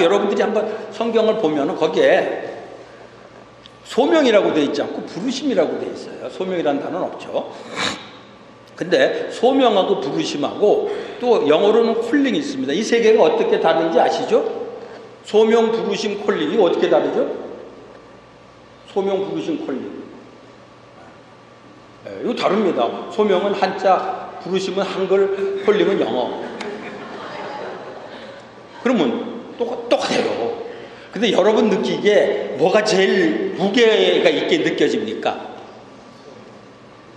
여러분들이 한번 성경을 보면 거기에 소명이라고 되어 있지 않고 부르심이라고 되어 있어요. 소명이라는 단어는 없죠. 근데 소명하고 부르심하고 또 영어로는 콜링이 있습니다. 이 세 개가 어떻게 다른지 아시죠? 소명, 부르심, 콜링이 어떻게 다르죠? 소명, 부르심, 콜링. 이거 다릅니다. 소명은 한자, 부르심은 한글, 콜링은 영어. 그러면 똑같아요. 근데 여러분 느끼기에 뭐가 제일 무게가 있게 느껴집니까?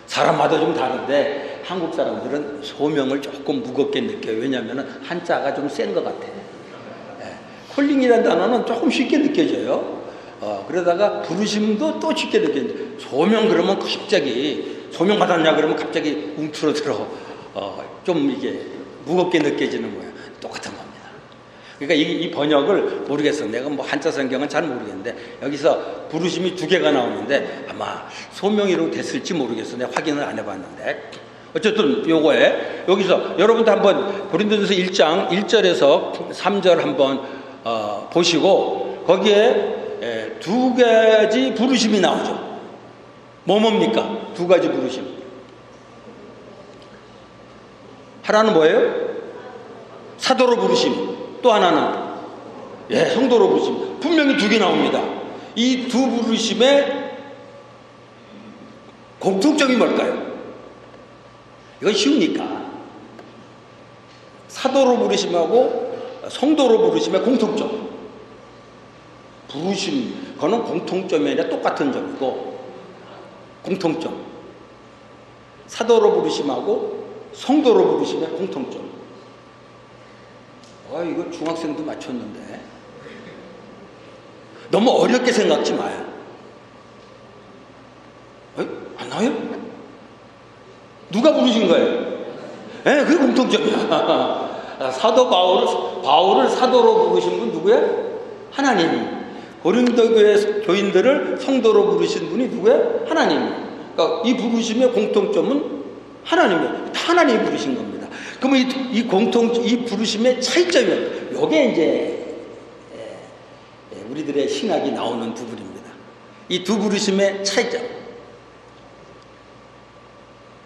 사람마다 좀 다른데 한국 사람들은 소명을 조금 무겁게 느껴요. 왜냐하면 한자가 좀 센 것 같아요. 콜링이라는 단어는 조금 쉽게 느껴져요. 그러다가 부르심도 또 쉽게 느껴져요. 소명 그러면 갑자기 소명 받았냐 그러면 갑자기 움츠러들어 좀 이게 무겁게 느껴지는 거예요. 똑같은 겁니다. 그러니까 이 번역을 모르겠어. 내가 뭐 한자 성경은 잘 모르겠는데 여기서 부르심이 2개가 나오는데 아마 소명이로 됐을지 모르겠어. 내가 확인을 안 해봤는데 어쨌든 요거에 여기서 여러분도 한번 고린도전서 1장 1절에서 3절 한번 보시고 거기에 2가지 부르심이 나오죠. 뭡니까? 2가지 부르심. 하나는 뭐예요? 사도로 부르심. 또 하나는 성도로 부르심. 분명히 2개 나옵니다. 이 2 부르심의 공통점이 뭘까요? 이건 쉬우니까 사도로 부르심하고 성도로 부르심의 공통점. 부르심 그거는 공통점이 아니라 똑같은 점이고 공통점. 사도로 부르심하고 성도로 부르심의 공통점. 이거 중학생도 맞췄는데 너무 어렵게 생각지 마요. 안 나와요? 누가 부르신 거예요? 그게 공통점이야. 사도 바울을 사도로 부르신 분 누구예요? 하나님. 고린도 교회 교인들을 성도로 부르신 분이 누구예요? 하나님. 그러니까 이 부르심의 공통점은 하나님이에요. 하나님이 부르신 겁니다. 그러면 이 부르심의 차이점이 요게 이제 우리들의 신학이 나오는 부분입니다. 이 2 부르심의 차이점.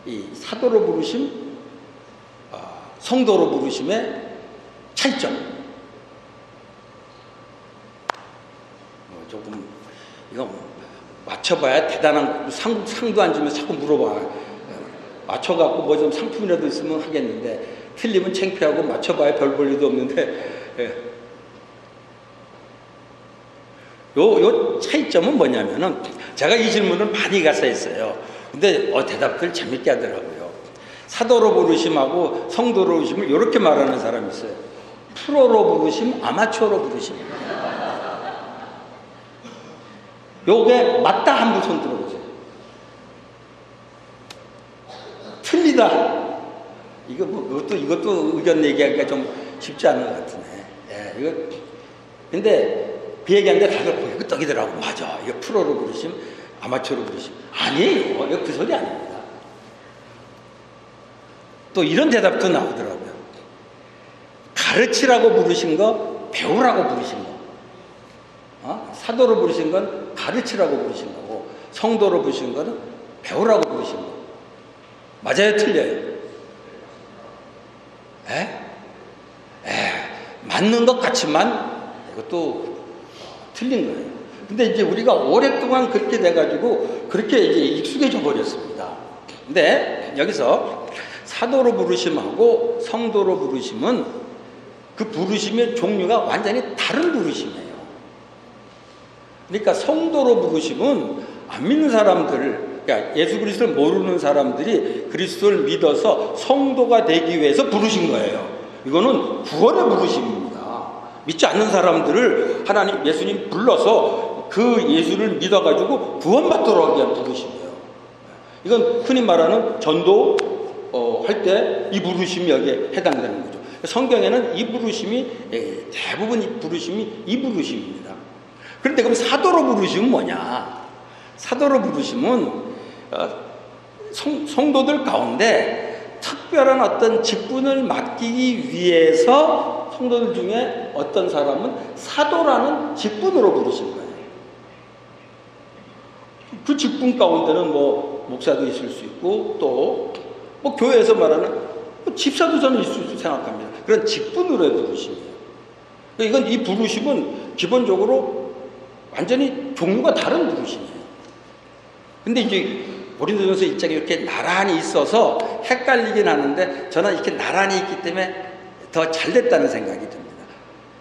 이 사도로 부르심, 성도로 부르심의 차이점. 조금 이거 맞춰봐야 대단한 상도 안 주면 자꾸 물어봐. 맞춰갖고 뭐 좀 상품이라도 있으면 하겠는데 틀리면 창피하고 맞춰봐야 별 볼 일도 없는데 요 차이점은 뭐냐면은 제가 이 질문을 많이 가서 했어요. 근데 대답들 재밌게 하더라고요. 사도로 부르심하고 성도로 부르심을 이렇게 말하는 사람이 있어요. 프로로 부르심, 아마추어로 부르심. 요게 맞다 한 분 손 들어보세요. 틀리다. 이것도 의견 얘기하기가 좀 쉽지 않은 것 같으네. 근데 그 얘기하는데 다들 보고 떡이더라고. 맞아. 이거 프로로 부르심, 아마추어로 부르심. 아니에요. 이거 그 소리 아닙니다. 또 이런 대답도 나오더라고요. 가르치라고 부르신 거, 배우라고 부르신 거. 사도로 부르신 건 가르치라고 부르신 거고, 성도로 부르신 거는 배우라고 부르신 거. 맞아요? 틀려요? 맞는 것 같지만 이것도 틀린 거예요. 근데 이제 우리가 오랫동안 그렇게 돼가지고 그렇게 이제 익숙해져 버렸습니다. 근데 여기서 사도로 부르심하고 성도로 부르심은 그 부르심의 종류가 완전히 다른 부르심이에요. 그러니까 성도로 부르심은 안 믿는 사람들, 그러니까 예수 그리스도를 모르는 사람들이 그리스도를 믿어서 성도가 되기 위해서 부르신 거예요. 이거는 구원의 부르심입니다. 믿지 않는 사람들을 하나님, 예수님 불러서 그 예수를 믿어가지고 구원받도록 하기 위한 부르심이에요. 이건 흔히 말하는 전도 할 때 이 부르심이 여기에 해당되는 거죠. 성경에는 이 부르심이 대부분 이 부르심이 이 부르심입니다. 그런데 그럼 사도로 부르심은 뭐냐? 사도로 부르심은 성도들 가운데 특별한 어떤 직분을 맡기기 위해서 성도들 중에 어떤 사람은 사도라는 직분으로 부르신 거예요. 그 직분 가운데는 뭐 목사도 있을 수 있고 또 뭐 교회에서 말하는 뭐 집사도 저는 있을 수 생각합니다. 그런 직분으로의 부르심이에요. 이건 이 부르심은 기본적으로 완전히 종류가 다른 부르심이에요. 근데 이제 고린도전서 1장에 이렇게 나란히 있어서 헷갈리긴 하는데 저는 이렇게 나란히 있기 때문에 더 잘됐다는 생각이 듭니다.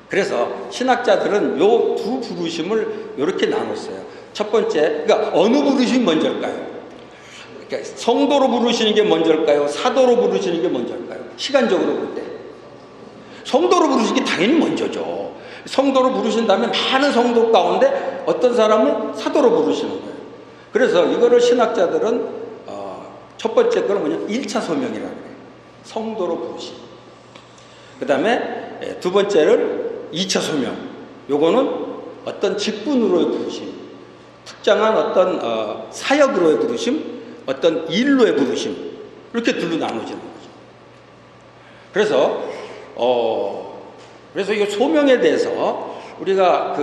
그래서 신학자들은 요 두 부르심을 이렇게 나눴어요. 첫 번째, 그러니까 어느 부르심이 먼저일까요? 그러니까 성도로 부르시는 게 먼저일까요? 사도로 부르시는 게 먼저일까요? 시간적으로 볼 때. 성도로 부르시는 게 당연히 먼저죠. 성도로 부르신 다음에 많은 성도 가운데 어떤 사람을 사도로 부르시는 거예요. 그래서 이거를 신학자들은 첫 번째 거는 뭐냐? 1차 소명이라고 해요. 성도로 부르심. 그 다음에 두 번째를 2차 소명. 요거는 어떤 직분으로의 부르심. 특정한 어떤 사역으로의 부르심, 어떤 일로의 부르심. 이렇게 둘로 나눠지는 거죠. 그래서 이 소명에 대해서 그러니까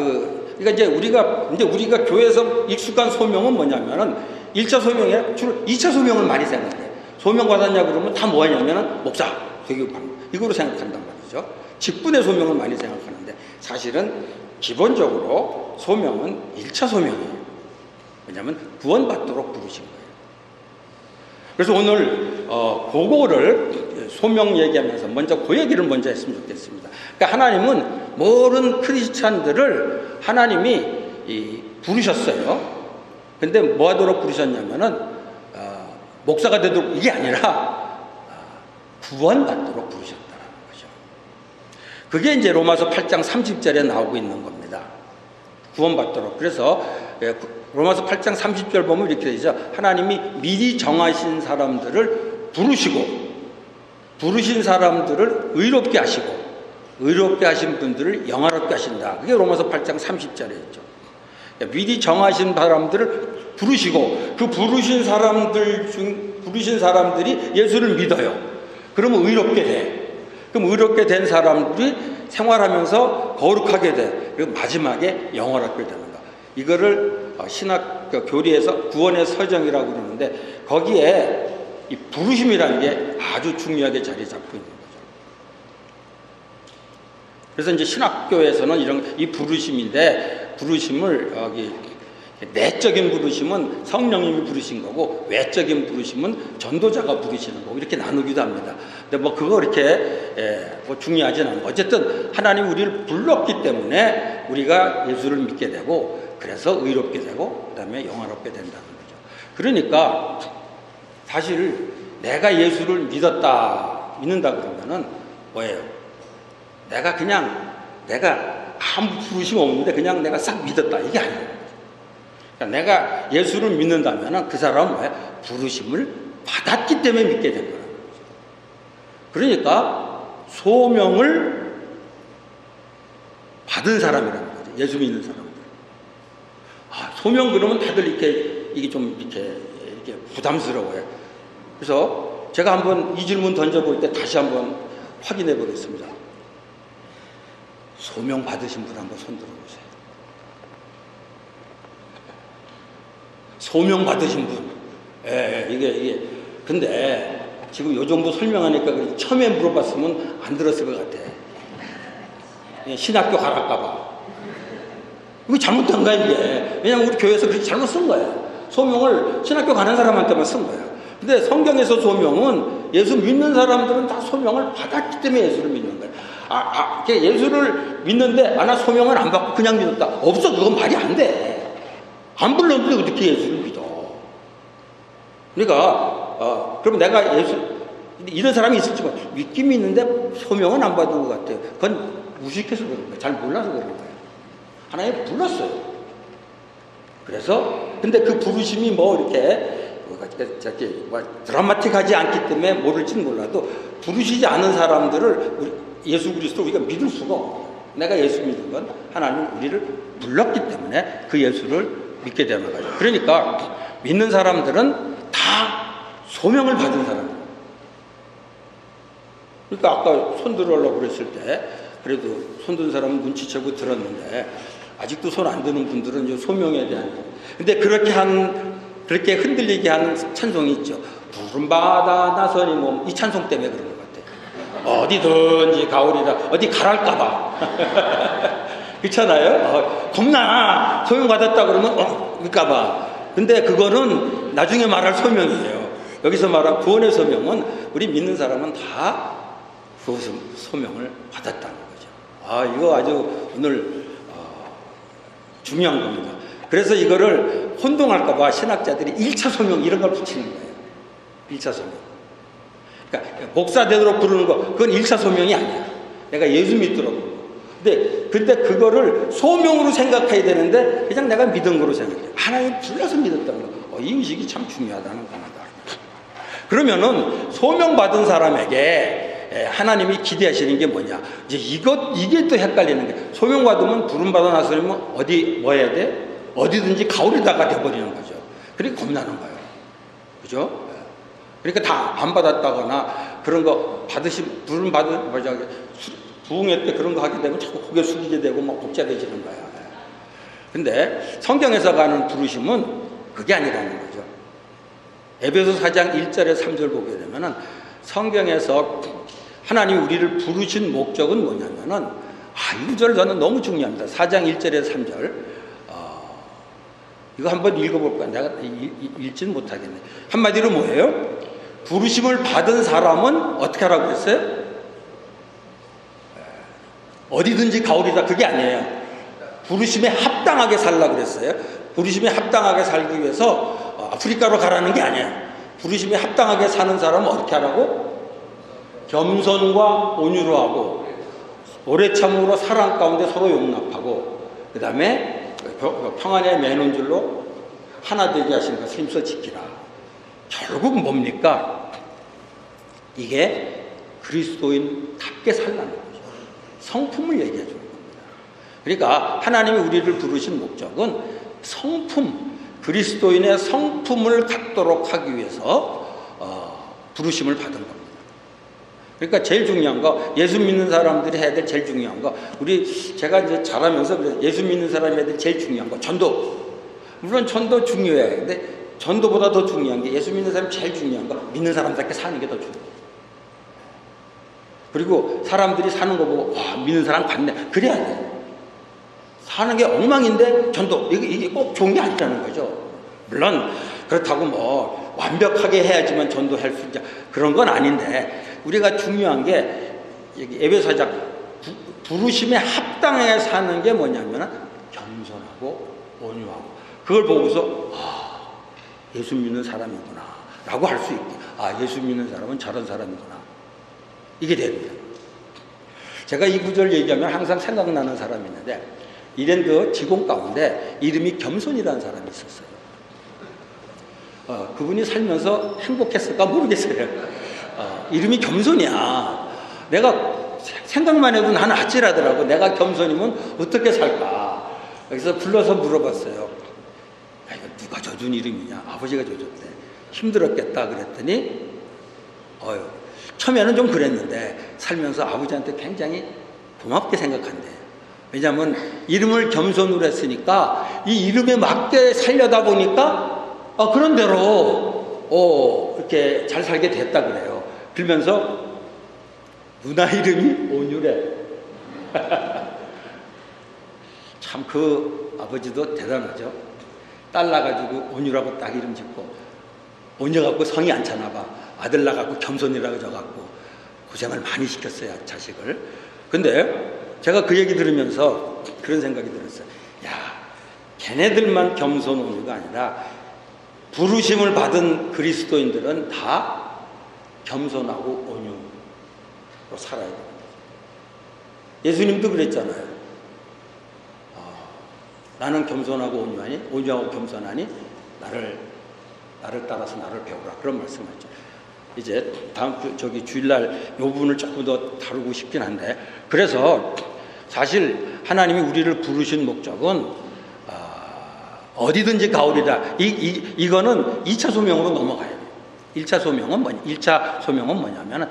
이제 우리가 교회에서 익숙한 소명은 뭐냐면은 1차 소명이 주로 2차 소명을 많이 생각해요. 소명 받았냐 그러면 다 뭐하냐면은 목사, 교육방 이거로 생각한단 말이죠. 직분의 소명을 많이 생각하는데 사실은 기본적으로 소명은 1차 소명이에요. 왜냐하면 구원받도록 부르신 거예요. 그래서 오늘 그거를 소명 얘기하면서 먼저 그 얘기를 먼저 했으면 좋겠습니다. 그러니까 하나님은 모든 크리스찬들을 하나님이 부르셨어요. 근데 뭐 하도록 부르셨냐면은 목사가 되도록 이게 아니라 구원받도록 부르셨다는 거죠. 그게 이제 로마서 8장 30절에 나오고 있는 겁니다. 구원받도록. 그래서 로마서 8장 30절 보면 이렇게 되죠. 하나님이 미리 정하신 사람들을 부르신 사람들을 의롭게 하시고 의롭게 하신 분들을 영화롭게 하신다. 그게 로마서 8장 30절에 있죠. 미리 정하신 사람들을 부르시고 그 부르신 사람들이 예수를 믿어요. 그러면 의롭게 돼. 그럼 의롭게 된 사람들이 생활하면서 거룩하게 돼. 그리고 마지막에 영화롭게 되는 거. 이거를 신학 교리에서 구원의 서정이라고 그러는데 거기에 이 부르심이라는 게 아주 중요하게 자리 잡고 있는 거죠. 그래서 이제 신학교에서는 이 부르심인데 부르심을 내적인 부르심은 성령님이 부르신 거고 외적인 부르심은 전도자가 부르시는 거고 이렇게 나누기도 합니다. 근데 뭐 그거 이렇게 뭐 중요하진 않고 어쨌든 하나님 우리를 불렀기 때문에 우리가 예수를 믿게 되고 그래서 의롭게 되고 그다음에 영화롭게 된다는 거죠. 그러니까 사실 내가 예수를 믿는다 그러면은 뭐예요? 내가 아무 부르심 없는데 그냥 내가 싹 믿었다 이게 아니에요. 그러니까 내가 예수를 믿는다면은 그 사람은 뭐야? 부르심을 받았기 때문에 믿게 된 거예요. 그러니까 소명을 받은 사람이라는 거죠. 예수 믿는 사람들. 소명 그러면 다들 이게 좀 이렇게 부담스러워요. 그래서 제가 한번 이 질문 던져볼 때 다시 한번 확인해 보겠습니다. 소명 받으신 분 한번 손 들어보세요. 소명 받으신 분. 이게 근데 지금 요 정도 설명하니까 처음에 물어봤으면 안 들었을 것 같아. 신학교 가랄까봐. 이거 잘못된 거야, 이게. 왜냐면 우리 교회에서 그렇게 잘못 쓴 거야. 소명을 신학교 가는 사람한테만 쓴 거야. 근데 성경에서 소명은 예수 믿는 사람들은 다 소명을 받았기 때문에 예수를 믿는 거야. 예수를 믿는데, 나 소명을 안 받고 그냥 믿었다. 없어, 그건 말이 안 돼. 안 불렀는데 어떻게 예수를 믿어? 그러니까, 그럼 내가 이런 사람이 있을지만 믿긴 믿는데 소명은 안 받은 것 같아요. 그건 무식해서 그런 거야. 잘 몰라서 그런 거야. 하나님 불렀어요. 그래서 근데 그 부르심이 이렇게 드라마틱하지 않기 때문에 모를지는 몰라도 부르시지 않은 사람들을 예수 그리스도 우리가 믿을 수가 없어요. 내가 예수 믿은 건 하나님 우리를 불렀기 때문에 그 예수를 믿게 되는 거죠. 그러니까 믿는 사람들은 다 소명을 받은 사람이에요. 그러니까 아까 손 들으려고 그랬을 때 그래도 손든 사람은 눈치채고 들었는데 아직도 손 안 드는 분들은 이제 소명에 대한. 근데 그렇게 흔들리게 하는 찬송이 있죠. 푸른 바다 나서니 뭐 이 찬송 때문에 그런 것 같아요. 어디든지 가오리라. 어디 가랄까봐. 그렇잖아요. 겁나 소명받았다 그러면 그럴까봐. 근데 그거는 나중에 말할 소명이에요. 여기서 말한 구원의 소명은 우리 믿는 사람은 다 그 소명을 받았다는 거죠. 이거 아주 오늘 중요한 겁니다. 그래서 이거를 혼동할까봐 신학자들이 1차 소명 이런 걸 붙이는 거예요. 1차 소명. 그러니까 목사 되도록 부르는 거 그건 1차 소명이 아니야. 내가 예수 믿도록. 근데 그거를 소명으로 생각해야 되는데 그냥 내가 믿은 거로 생각해. 하나님 불러서 믿었다는 거. 이 의식이 참 중요하다는 겁니다. 그러면은 소명받은 사람에게 하나님이 기대하시는 게 뭐냐? 이제 이게 또 헷갈리는 게, 소명받으면 부름받아 나서면 뭐 해야 돼? 어디든지 가오리다가 돼버리는 거죠. 그러니까 겁나는 거예요. 그죠? 그러니까 다 안 받았다거나 그런 거 부흥회 때 그런 거 하게 되면 자꾸 고개 숙이게 되고 막 복잡해지는 거야. 근데 성경에서 가는 부르심은 그게 아니라는 거죠. 에베소 4장 1절에 3절 보게 되면은 성경에서 하나님이 우리를 부르신 목적은 뭐냐면은 이 구절 저는 너무 중요합니다. 4장 1절에 3절 이거 한번 읽어볼까? 내가 읽지는 못하겠네. 한마디로 뭐예요? 부르심을 받은 사람은 어떻게 하라고 했어요? 어디든지 가오리다. 그게 아니에요. 부르심에 합당하게 살라고 그랬어요. 부르심에 합당하게 살기 위해서 아프리카로 가라는 게 아니에요. 부르심에 합당하게 사는 사람은 어떻게 하라고? 겸손과 온유로 하고 오래 참음으로 사랑 가운데 서로 용납하고 그 다음에 평안의 맨온줄로 하나 되게 하시는 것을 힘써 지키라. 결국 뭡니까? 이게 그리스도인답게 살라는 거죠. 성품을 얘기해 주는 겁니다. 그러니까 하나님이 우리를 부르신 목적은 성품, 그리스도인의 성품을 갖도록 하기 위해서 부르심을 받은 겁니다. 그러니까 제일 중요한 거, 예수 믿는 사람들이 해야 될 제일 중요한 거, 제가 이제 자라면서 그래서 예수 믿는 사람이 해야 될 제일 중요한 거, 전도. 물론 전도 중요해. 근데 전도보다 더 중요한 게 예수 믿는 사람이 제일 중요한 거, 믿는 사람답게 사는 게 더 중요해. 그리고 사람들이 사는 거 보고, 믿는 사람 같네. 그래야 돼. 사는 게 엉망인데 전도, 이게 꼭 좋은 게 아니라는 거죠. 물론 그렇다고 뭐 완벽하게 해야지만 전도할 수 있냐, 그런 건 아닌데, 우리가 중요한 게 에베소 4장 부르심에 합당하게 사는 게 뭐냐면 겸손하고 온유하고, 그걸 보고서 예수 믿는 사람이구나 라고 할 수 있게, 예수 믿는 사람은 저런 사람이구나, 이게 됩니다. 제가 이 구절 얘기하면 항상 생각나는 사람이 있는데, 이랜드 직원 가운데 이름이 겸손이라는 사람이 있었어요. 그분이 살면서 행복했을까 모르겠어요. 이름이 겸손이야. 내가 생각만 해도 나는 아찔하더라고. 내가 겸손이면 어떻게 살까? 그래서 불러서 물어봤어요. 이거 누가 줘준 이름이냐? 아버지가 줘줬대. 힘들었겠다 그랬더니 처음에는 좀 그랬는데 살면서 아버지한테 굉장히 고맙게 생각한대. 왜냐하면 이름을 겸손으로 했으니까 이 이름에 맞게 살려다 보니까 그런 대로 이렇게 잘 살게 됐다 그래요. 그러면서 누나 이름이 온유래. 참 그 아버지도 대단하죠. 딸 나가지고 온유라고 딱 이름 짓고, 온유갖고 성이 안 차나 봐. 아들 나가고 겸손이라고 져갖고 고생을 많이 시켰어요, 자식을. 근데 제가 그 얘기 들으면서 그런 생각이 들었어요. 걔네들만 겸손 온유가 아니라 부르심을 받은 그리스도인들은 다 겸손하고 온유로 살아야 됩니다. 예수님도 그랬잖아요. 나는 겸손하고 온유하니, 온유하고 겸손하니 나를 따라서 나를 배우라, 그런 말씀하죠. 이제 다음 주일날 이 부분을 조금 더 다루고 싶긴 한데, 그래서 사실 하나님이 우리를 부르신 목적은 어디든지 가오리라. 이거는 2차 소명으로 넘어가야 돼요. 1차 소명은 뭐냐면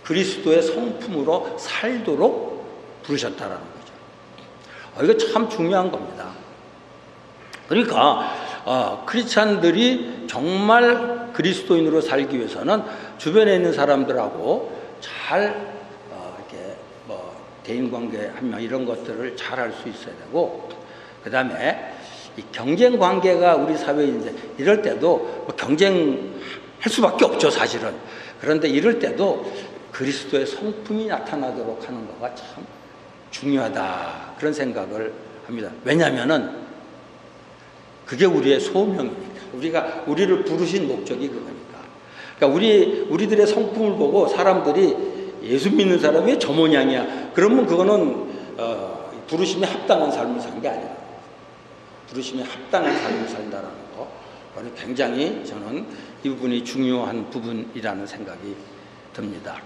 그리스도의 성품으로 살도록 부르셨다라는 거죠. 이거 참 중요한 겁니다. 그러니까 크리스찬들이 정말 그리스도인으로 살기 위해서는 주변에 있는 사람들하고 잘 이렇게 대인관계 한 명 이런 것들을 잘 할 수 있어야 되고, 그 다음에 이 경쟁 관계가 우리 사회에 이제 이럴 때도 경쟁할 수밖에 없죠, 사실은. 그런데 이럴 때도 그리스도의 성품이 나타나도록 하는 거가 참 중요하다, 그런 생각을 합니다. 왜냐하면은 그게 우리의 소명이니까. 우리를 부르신 목적이 그거니까. 그러니까 우리들의 성품을 보고 사람들이 예수 믿는 사람이 왜 저 모양이야, 그러면 그거는 부르심에 합당한 삶을 산 게 아니라, 부르심에 합당한 삶을 산다라는 거, 그건 굉장히 저는 이 부분이 중요한 부분이라는 생각이 듭니다.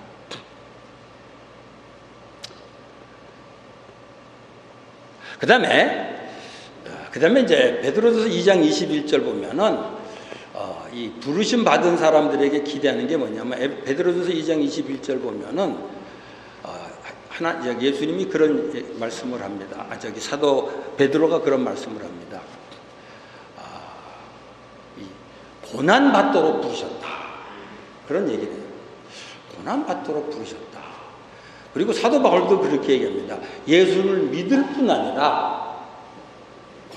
그 다음에 이제 베드로전서 2장 21절 보면은 이 부르심 받은 사람들에게 기대하는 게 뭐냐면, 베드로전서 2장 21절 보면은 예수님이 그런 말씀을 합니다. 사도 베드로가 그런 말씀을 합니다. 이 고난 받도록 부르셨다, 그런 얘기를 해요. 고난 받도록 부르셨다. 그리고 사도 바울도 그렇게 얘기합니다. 예수를 믿을 뿐 아니라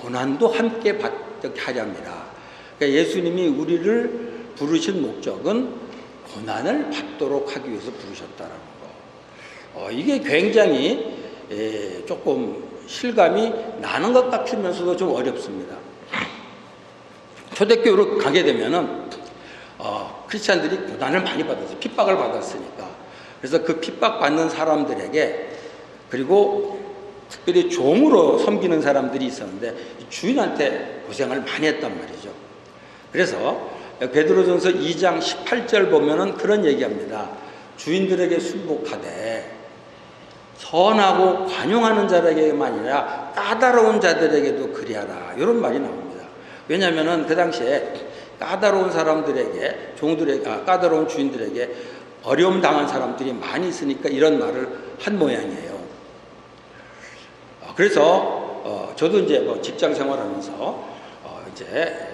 고난도 함께 받게 하렵니다. 그러니까 예수님이 우리를 부르신 목적은 고난을 받도록 하기 위해서 부르셨다라는 거. 이게 굉장히 조금 실감이 나는 것 같으면서도 좀 어렵습니다. 초대교회로 가게 되면은 크리스찬들이 고난을 많이 받았어요. 핍박을 받았으니까. 그래서 그 핍박받는 사람들에게, 그리고 특별히 종으로 섬기는 사람들이 있었는데 주인한테 고생을 많이 했단 말이죠. 그래서 베드로전서 2장 18절 보면은 그런 얘기합니다. 주인들에게 순복하되 선하고 관용하는 자들에게만 아니라 까다로운 자들에게도 그리하라, 이런 말이 나옵니다. 왜냐하면은 그 당시에 까다로운 사람들에게, 까다로운 주인들에게 어려움 당한 사람들이 많이 있으니까 이런 말을 한 모양이에요. 그래서 저도 이제 직장 생활하면서 이제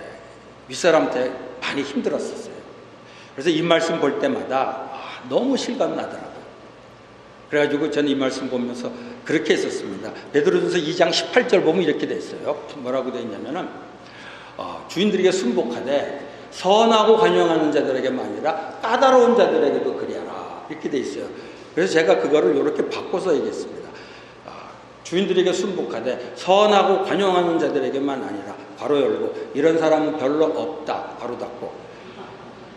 윗사람한테 많이 힘들었었어요. 그래서 이 말씀 볼 때마다 너무 실감이 나더라고요. 그래가지고 저는 이 말씀 보면서 그렇게 했었습니다. 베드로전서 2장 18절 보면 이렇게 돼 있어요. 뭐라고 돼 있냐면은 주인들에게 순복하되 선하고 관용하는 자들에게만 아니라 까다로운 자들에게도 그리하라, 이렇게 돼 있어요. 그래서 제가 그거를 이렇게 바꿔서 얘기했습니다. 주인들에게 순복하되 선하고 관용하는 자들에게만 아니라, 괄호 열고, 이런 사람은 별로 없다, 괄호 닫고,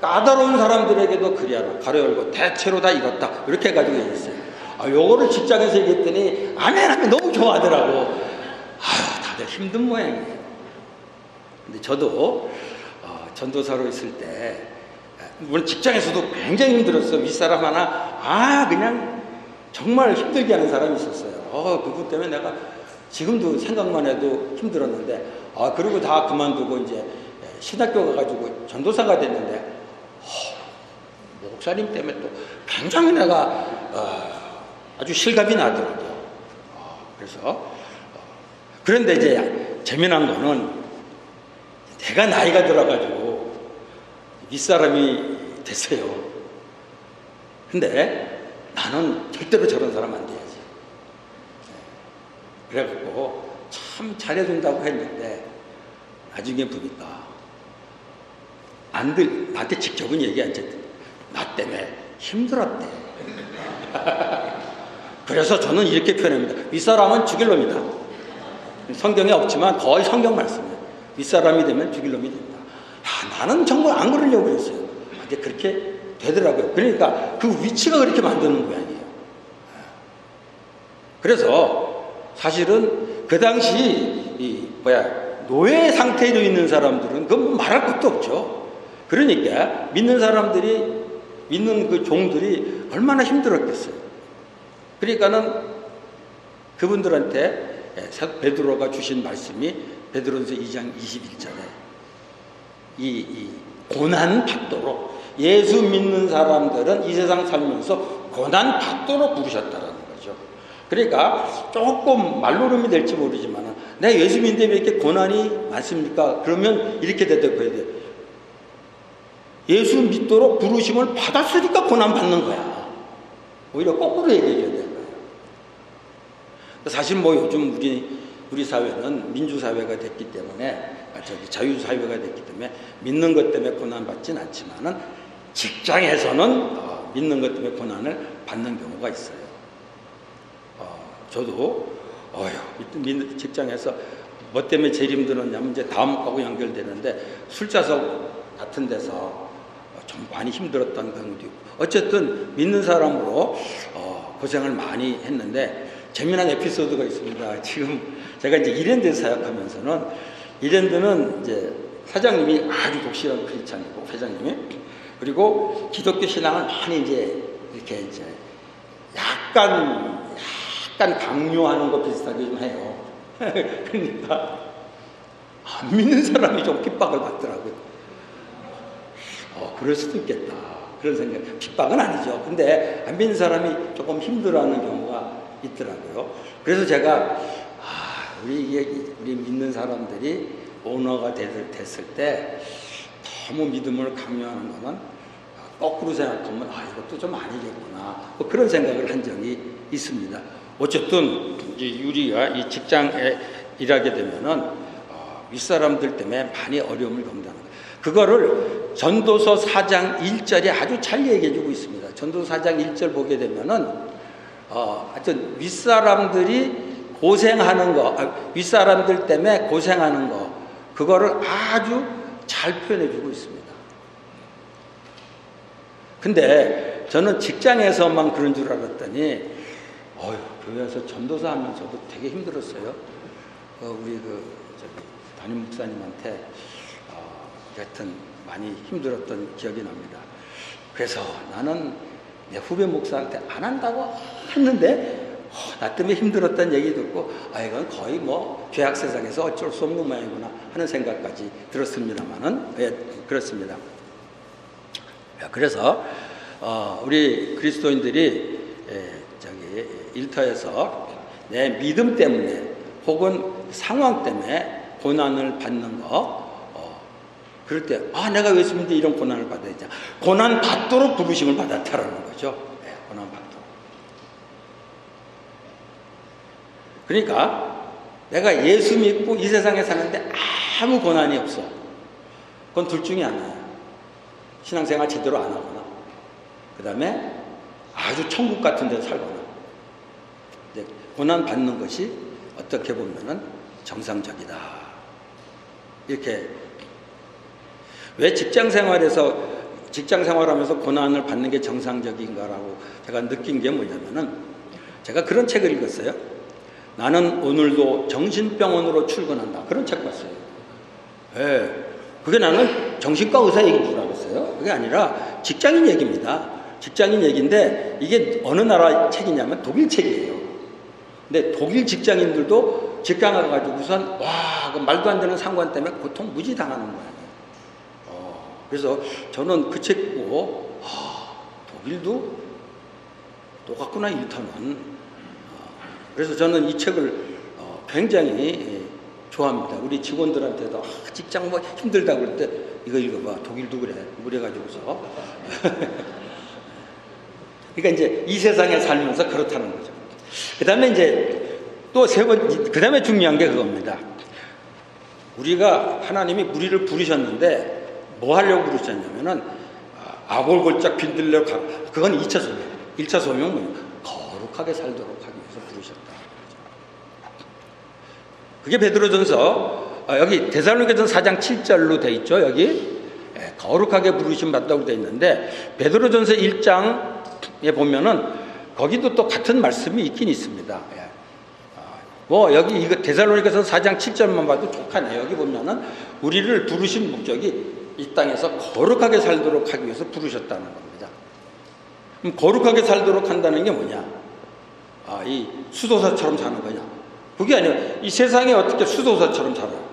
까다로운 사람들에게도 그리하라, 괄호 열고, 대체로 다 이렇다, 이렇게 해가지고 얘기했어요. 요거를 직장에서 얘기했더니 아멘 하면 너무 좋아하더라고. 다들 힘든 모양이에요. 근데 저도 전도사로 있을 때, 물론 직장에서도 굉장히 힘들었어요. 윗사람 하나 그냥 정말 힘들게 하는 사람이 있었어요. 그것 때문에 내가 지금도 생각만 해도 힘들었는데, 그리고 다 그만두고 이제 신학교 가가지고 전도사가 됐는데, 목사님 때문에 또 굉장히 내가 아주 실감이 나더라고요. 그래서 그런데 이제 재미난 거는, 내가 나이가 들어가지고 윗사람이 됐어요. 근데 나는 절대로 저런 사람 안 돼야지. 그래갖고 참 잘해준다고 했는데 나중에 보니까 나한테 직접은 얘기 안 했지. 나 때문에 힘들었대. 그래서 저는 이렇게 표현합니다. 윗사람은 죽일 놈이다. 성경에 없지만 거의 성경 말씀이에요. 윗사람이 되면 죽일 놈이 된다. 나는 정말 안 그러려고 그랬어요. 근데 그렇게 되더라고요. 그러니까 그 위치가 그렇게 만드는 모양이에요. 그래서 사실은 그 당시 노예 상태로 있는 사람들은 그건 말할 것도 없죠. 그러니까 믿는 그 종들이 얼마나 힘들었겠어요. 그러니까는 그분들한테 베드로가 주신 말씀이 베드로전서 2장 21절에 이 고난 받도록, 예수 믿는 사람들은 이 세상 살면서 고난 받도록 부르셨다라는 거죠. 그러니까 조금 말노름이 될지 모르지만 내가 예수 믿는데 왜 이렇게 고난이 많습니까? 그러면 이렇게 대답해야 돼. 예수 믿도록 부르심을 받았으니까 고난 받는 거야. 오히려 거꾸로 얘기해 줘야 되는 거예요. 사실 뭐 요즘 우리 사회는 민주사회가 됐기 때문에 자유사회가 됐기 때문에 믿는 것 때문에 고난 받진 않지만은 직장에서는 믿는 것 때문에 고난을 받는 경우가 있어요. 저도 직장에서 뭐 때문에 제일 힘들었냐면 이제 다음 거하고 연결되는데 술자석 같은 데서 좀 많이 힘들었던 경우도 있고 어쨌든 믿는 사람으로 고생을 많이 했는데 재미난 에피소드가 있습니다. 지금 제가 이제 이랜드에서 사역하면서는 이랜드는 이제 사장님이 아주 독실한 크리스찬이고 회장님이 그리고 기독교 신앙을 많이 이제 이렇게 이제 약간 강요하는 거 비슷하게 좀 해요. 그러니까 안 믿는 사람이 좀 핍박을 받더라고요. 그럴 수도 있겠다. 그런 생각. 핍박은 아니죠. 근데 안 믿는 사람이 조금 힘들어하는 경우가 있더라고요. 그래서 제가 우리 믿는 사람들이 오너가 됐을 때 너무 믿음을 강요하는 거는 거꾸로 생각하면 이것도 좀 아니겠구나. 뭐 그런 생각을 한 적이 있습니다. 어쨌든 우리가 이 직장에 일하게 되면은 윗사람들 때문에 많이 어려움을 겪는다는 거예요. 그거를 전도서 4장 1절에 아주 잘 얘기해 주고 있습니다. 전도서 4장 1절 보게 되면은 하여튼 윗사람들이 고생하는 거, 윗사람들 때문에 고생하는 거, 그거를 아주 잘 표현해 주고 있습니다. 근데 저는 직장에서만 그런 줄 알았더니 교회에서 전도사 하면서도 되게 힘들었어요. 우리 담임 목사님한테 여튼 많이 힘들었던 기억이 납니다. 그래서 나는 내 후배 목사한테 안 한다고 했는데 나 때문에 힘들었다는 얘기 듣고 이건 거의 뭐 죄악 세상에서 어쩔 수 없는 모양이구나 하는 생각까지 들었습니다만은 그렇습니다. 그래서 우리 그리스도인들이 일터에서 내 믿음 때문에 혹은 상황 때문에 고난을 받는 거 그럴 때 내가 예수 믿는데 이런 고난을 받아야 되잖아. 고난 받도록 부르심을 받았다라는 거죠. 고난 받도록. 그러니까 내가 예수 믿고 이 세상에 사는데 아무 고난이 없어. 그건 둘 중에 하나야. 신앙생활 제대로 안 하거나 그 다음에 아주 천국 같은 데서 살거나. 고난 받는 것이 어떻게 보면은 정상적이다. 이렇게 왜 직장 생활하면서 고난을 받는 게 정상적인가라고 제가 느낀 게 뭐냐면은 제가 그런 책을 읽었어요. 나는 오늘도 정신병원으로 출근한다. 그런 책 봤어요. 그게 나는 정신과 의사 얘기인 줄 알았어요. 그게 아니라 직장인 얘기입니다. 직장인 얘기인데 이게 어느 나라 책이냐면 독일 책이에요. 근데 독일 직장인들도 직장 가가지고선 그 말도 안 되는 상관 때문에 고통 무지 당하는 거예요. 그래서 저는 그 책 보고 독일도 똑같구나 일터는. 그래서 저는 이 책을 굉장히 좋아합니다. 우리 직원들한테도 직장 뭐 힘들다고 그럴 때 이거 읽어봐. 독일도 그래. 그래가지고서 그러니까 이제 이 세상에 살면서 그렇다는 거죠. 그 다음에 이제 또 그 다음에 중요한 게 그겁니다. 우리가 하나님이 우리를 부르셨는데 뭐 하려고 부르셨냐면은 아골골짝 빈들레로 그건 2차 소명. 1차 소명은 뭐냐? 거룩하게 살도록 하기 위해서 부르셨다. 그게 베드로전서 여기 데살로니가전서 4장 7절로 돼 있죠. 여기 거룩하게 부르심 받다고 돼 있는데 베드로전서 1장에 보면은 거기도 또 같은 말씀이 있긴 있습니다. 뭐 여기 이거 데살로니가전서 4장 7절만 봐도 족하네요. 여기 보면은 우리를 부르신 목적이 이 땅에서 거룩하게 살도록 하기 위해서 부르셨다는 겁니다. 그럼 거룩하게 살도록 한다는 게 뭐냐? 이 수도사처럼 사는 거냐? 그게 아니라 이 세상에 어떻게 수도사처럼 살아요?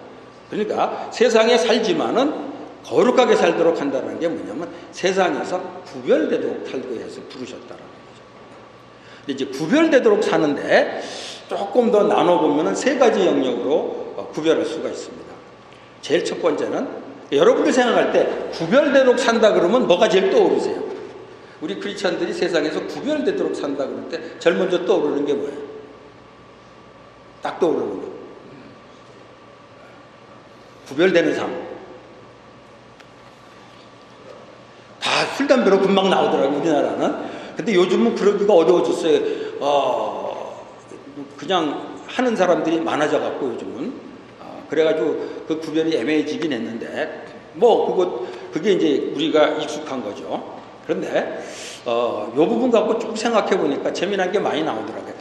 그러니까 세상에 살지만은 거룩하게 살도록 한다는 게 뭐냐면 세상에서 구별되도록 살기 위해서 부르셨다는 거죠. 근데 이제 구별되도록 사는데 조금 더 나눠보면 세 가지 영역으로 구별할 수가 있습니다. 제일 첫 번째는 여러분들 생각할 때 구별되도록 산다 그러면 뭐가 제일 떠오르세요? 우리 크리스찬들이 세상에서 구별되도록 산다 그럴 때 제일 먼저 떠오르는 게 뭐예요? 딱 떠오르는 거. 구별되는 삶. 다 술, 담배로 금방 나오더라고요, 우리나라는. 근데 요즘은 그러기가 어려워졌어요. 그냥 하는 사람들이 많아져갖고 요즘은. 그래가지고 그 구별이 애매해지긴 했는데, 그게 이제 우리가 익숙한 거죠. 그런데, 요 부분 갖고 쭉 생각해 보니까 재미난 게 많이 나오더라고요.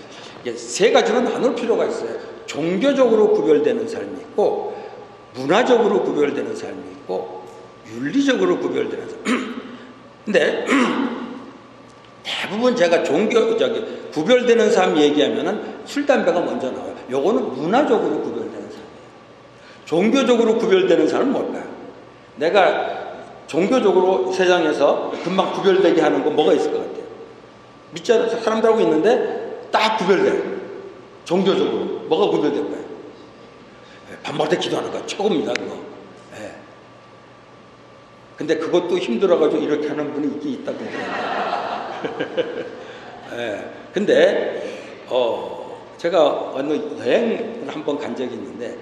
이게 세 가지로 나눌 필요가 있어요. 종교적으로 구별되는 삶이 있고, 문화적으로 구별되는 삶이 있고, 윤리적으로 구별되는 삶. 근데 대부분 제가 구별되는 삶 얘기하면은 술, 담배가 먼저 나와요. 요거는 문화적으로 구별되는 삶이에요. 종교적으로 구별되는 삶은 뭘까요? 내가 종교적으로 세상에서 금방 구별되게 하는 건 뭐가 있을 것 같아요? 믿지 않는 사람들하고 있는데 딱 구별돼요. 종교적으로. 뭐가 구별될까요? 밥 먹을 때 기도하는 거 최고입니다, 그거. 예. 근데 그것도 힘들어가지고 이렇게 하는 분이 있긴 있다고 그러는데. 예. 근데, 제가 어느 여행을 한번 간 적이 있는데,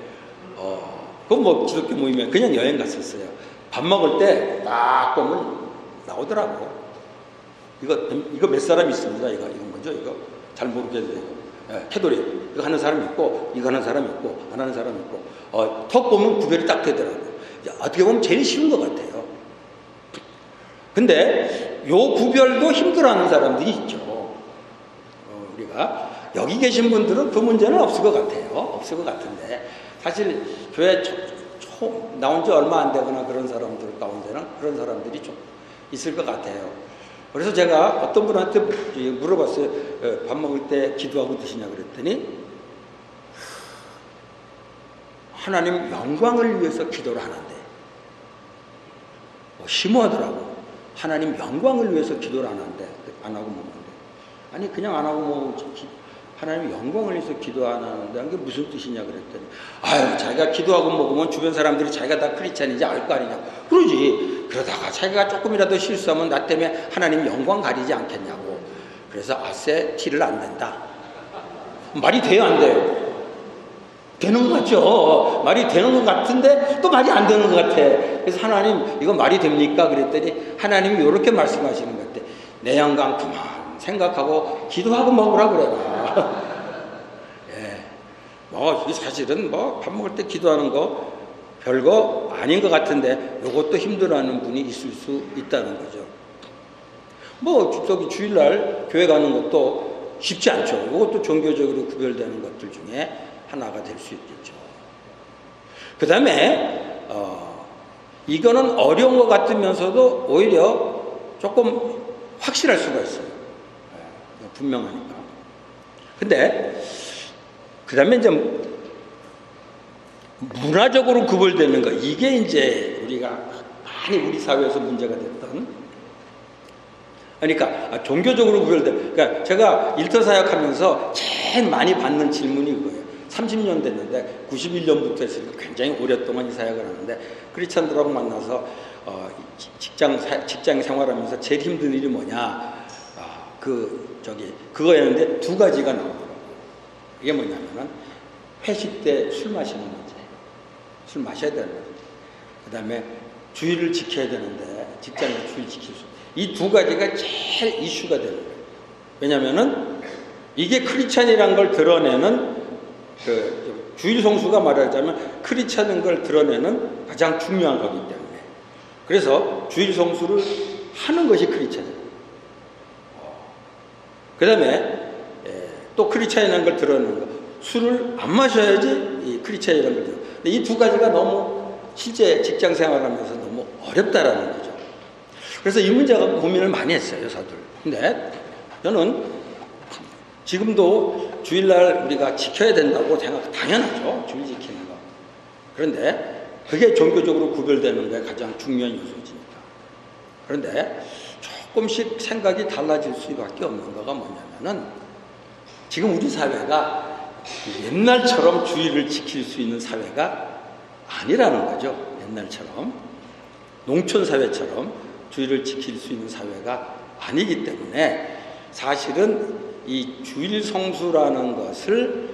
그건 기독교 모임에 그냥 여행 갔었어요. 밥 먹을 때 딱 보면 나오더라고. 이거 몇 사람 있습니다. 이거 뭐죠? 이거 잘 모르겠는데. 예, 캐도릭. 이거 하는 사람 있고, 이거 하는 사람 있고, 안 하는 사람 있고. 턱 보면 구별이 딱 되더라고요. 어떻게 보면 제일 쉬운 것 같아요. 근데 요 구별도 힘들어하는 사람들이 있죠. 우리가 여기 계신 분들은 그 문제는 없을 것 같아요. 없을 것 같은데 사실 교회 나온 지 얼마 안 되거나 그런 사람들 가운데는 그런 사람들이 좀 있을 것 같아요. 그래서 제가 어떤 분한테 물어봤어요. 밥 먹을 때 기도하고 드시냐 그랬더니 하나님 영광을 위해서 기도를 하는데 심오하더라고. 하나님 영광을 위해서 기도를 안 하는데 안 하고 먹는데 아니 그냥 안 하고 먹고 하나님 영광을 위해서 기도 안 하는데 그게 무슨 뜻이냐 그랬더니 자기가 기도하고 먹으면 주변 사람들이 자기가 다 크리스찬인지 알 거 아니냐 그러지. 그러다가 자기가 조금이라도 실수하면 나 때문에 하나님 영광 가리지 않겠냐고. 그래서 아세 티를 안 낸다. 말이 돼요 안 돼요? 되는 것 같죠. 말이 되는 것 같은데 또 말이 안 되는 것 같아. 그래서 하나님 이거 말이 됩니까? 그랬더니 하나님이 이렇게 말씀하시는 것 같아. 내 영광 그만 생각하고 기도하고 먹으라 그래라. 예. 사실은 밥 먹을 때 기도하는 거 별거 아닌 것 같은데 이것도 힘들어하는 분이 있을 수 있다는 거죠. 주일날 교회 가는 것도 쉽지 않죠. 이것도 종교적으로 구별되는 것들 중에 하나가 될 수 있겠죠. 그 다음에 이거는 어려운 것 같으면서도 오히려 조금 확실할 수가 있어요. 분명하니까. 근데 그 다음에 이제 문화적으로 구별되는 거 이게 이제 우리가 많이 우리 사회에서 문제가 됐던 그러니까 종교적으로 그러니까 제가 일터 사역하면서 제일 많이 받는 질문이 그거예요. 30년 됐는데 91년부터 했으니까 굉장히 오랫동안 이 사역을 하는데 크리스찬들하고 만나서 직장 생활하면서 제일 힘든 일이 뭐냐 그거였는데 두 가지가 나오더라고요. 이게 뭐냐면은 회식 때 술 마시는 문제, 술 마셔야 되는 문제. 그 다음에 주의를 지켜야 되는데 직장에서 주의 지킬 수. 이 두 가지가 제일 이슈가 되는 거예요. 왜냐면은 이게 크리스찬이라는 걸 드러내는 주일 성수가 말하자면 크리스찬인 걸 드러내는 가장 중요한 거기 때문에. 그래서 주일 성수를 하는 것이 크리스찬이에요. 그 다음에 또 크리스찬이라는 걸 드러내는 거. 술을 안 마셔야지 이 크리스찬이라는 걸 드러내는 거. 근데 이 두 가지가 너무 실제 직장 생활하면서 너무 어렵다라는 거죠. 그래서 이 문제가 고민을 많이 했어요, 저들. 근데 저는 지금도 주일날 우리가 지켜야 된다고 당연하죠. 주일 지키는 거. 그런데 그게 종교적으로 구별되는 게 가장 중요한 요소입니다. 그런데 조금씩 생각이 달라질 수밖에 없는 거가 뭐냐면은 지금 우리 사회가 옛날처럼 주의를 지킬 수 있는 사회가 아니라는 거죠. 옛날처럼 농촌 사회처럼 주의를 지킬 수 있는 사회가 아니기 때문에 사실은 이 주일 성수라는 것을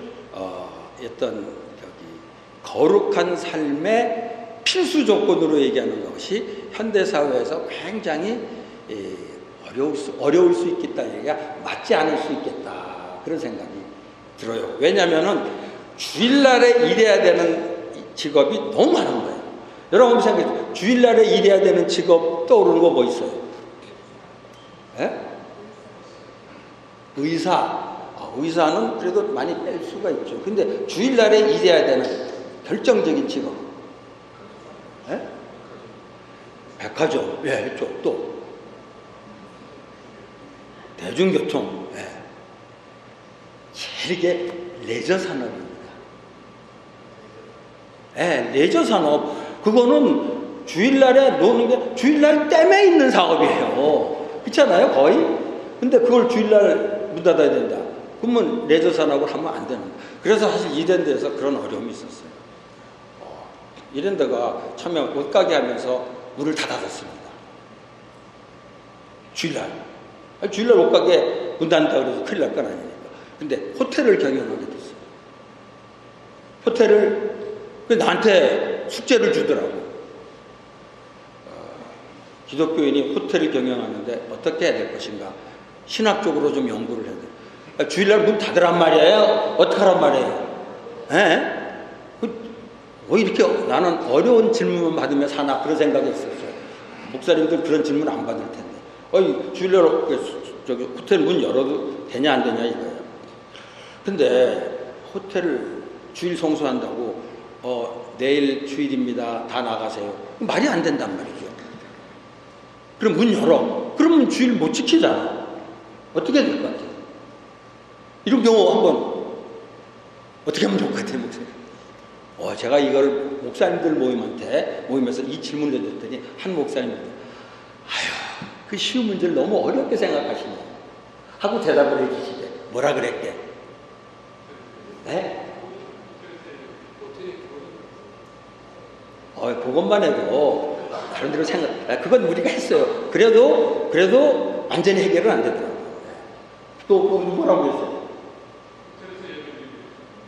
어떤 거룩한 삶의 필수 조건으로 얘기하는 것이 현대 사회에서 굉장히 어려울 수 있겠다 얘기가 맞지 않을 수 있겠다 그런 생각이 들어요. 왜냐하면은 주일날에 일해야 되는 직업이 너무 많은 거예요. 여러분 생각해 주일날에 일해야 되는 직업 떠오르는 거 뭐 있어요? 예? 의사. 의사는 그래도 많이 뺄 수가 있죠. 근데 주일날에 일해야 되는 결정적인 직업. 예? 백화점. 예, 또 대중교통. 예. 제일 이게 레저 산업입니다. 예, 레저 산업. 그거는 주일날에 노는 게 주일날 땜에 있는 사업이에요. 그렇잖아요, 거의? 근데 그걸 주일날 문 닫아야 된다. 그러면 레저 산업을 하면 안 되는 거예요. 그래서 사실 이랜드에서 그런 어려움이 있었어요. 이랜드가 처음에 옷가게 하면서 문을 닫아뒀습니다. 주일날. 주일날 옷가게 문 닫는다 그래서 큰일 날 건 아니니까. 근데 호텔을 경영하게 됐어요. 호텔을 나한테 숙제를 주더라고. 기독교인이 호텔을 경영하는데 어떻게 해야 될 것인가. 신학적으로 좀 연구를 해야 돼. 주일날 문 닫으란 말이에요. 어떡하란 말이에요. 예? 뭐 이렇게 나는 어려운 질문만 받으면 사나 그런 생각이 있었어요. 목사님들 그런 질문 안 받을 텐데. 주일날 저기 호텔 문 열어도 되냐 안 되냐 이거예요. 근데 호텔을 주일 성수한다고 내일 주일입니다. 다 나가세요. 말이 안 된단 말이죠. 그럼 문 열어. 그러면 주일 못 지키잖아. 어떻게 될 것 같아요? 이런 경우 한번 어떻게 하면 좋을 것 같아요, 목사님? 제가 이걸 목사님들 모임에서 이 질문을 내줬더니 한 목사님이 그 쉬운 문제를 너무 어렵게 생각하시네 하고 대답을 해주시대. 뭐라 그랬게? 네? 그것만 해도 다른 데로 그건 우리가 했어요. 그래도 완전히 해결은 안 되더라고요. 또 뭐라고 했어요?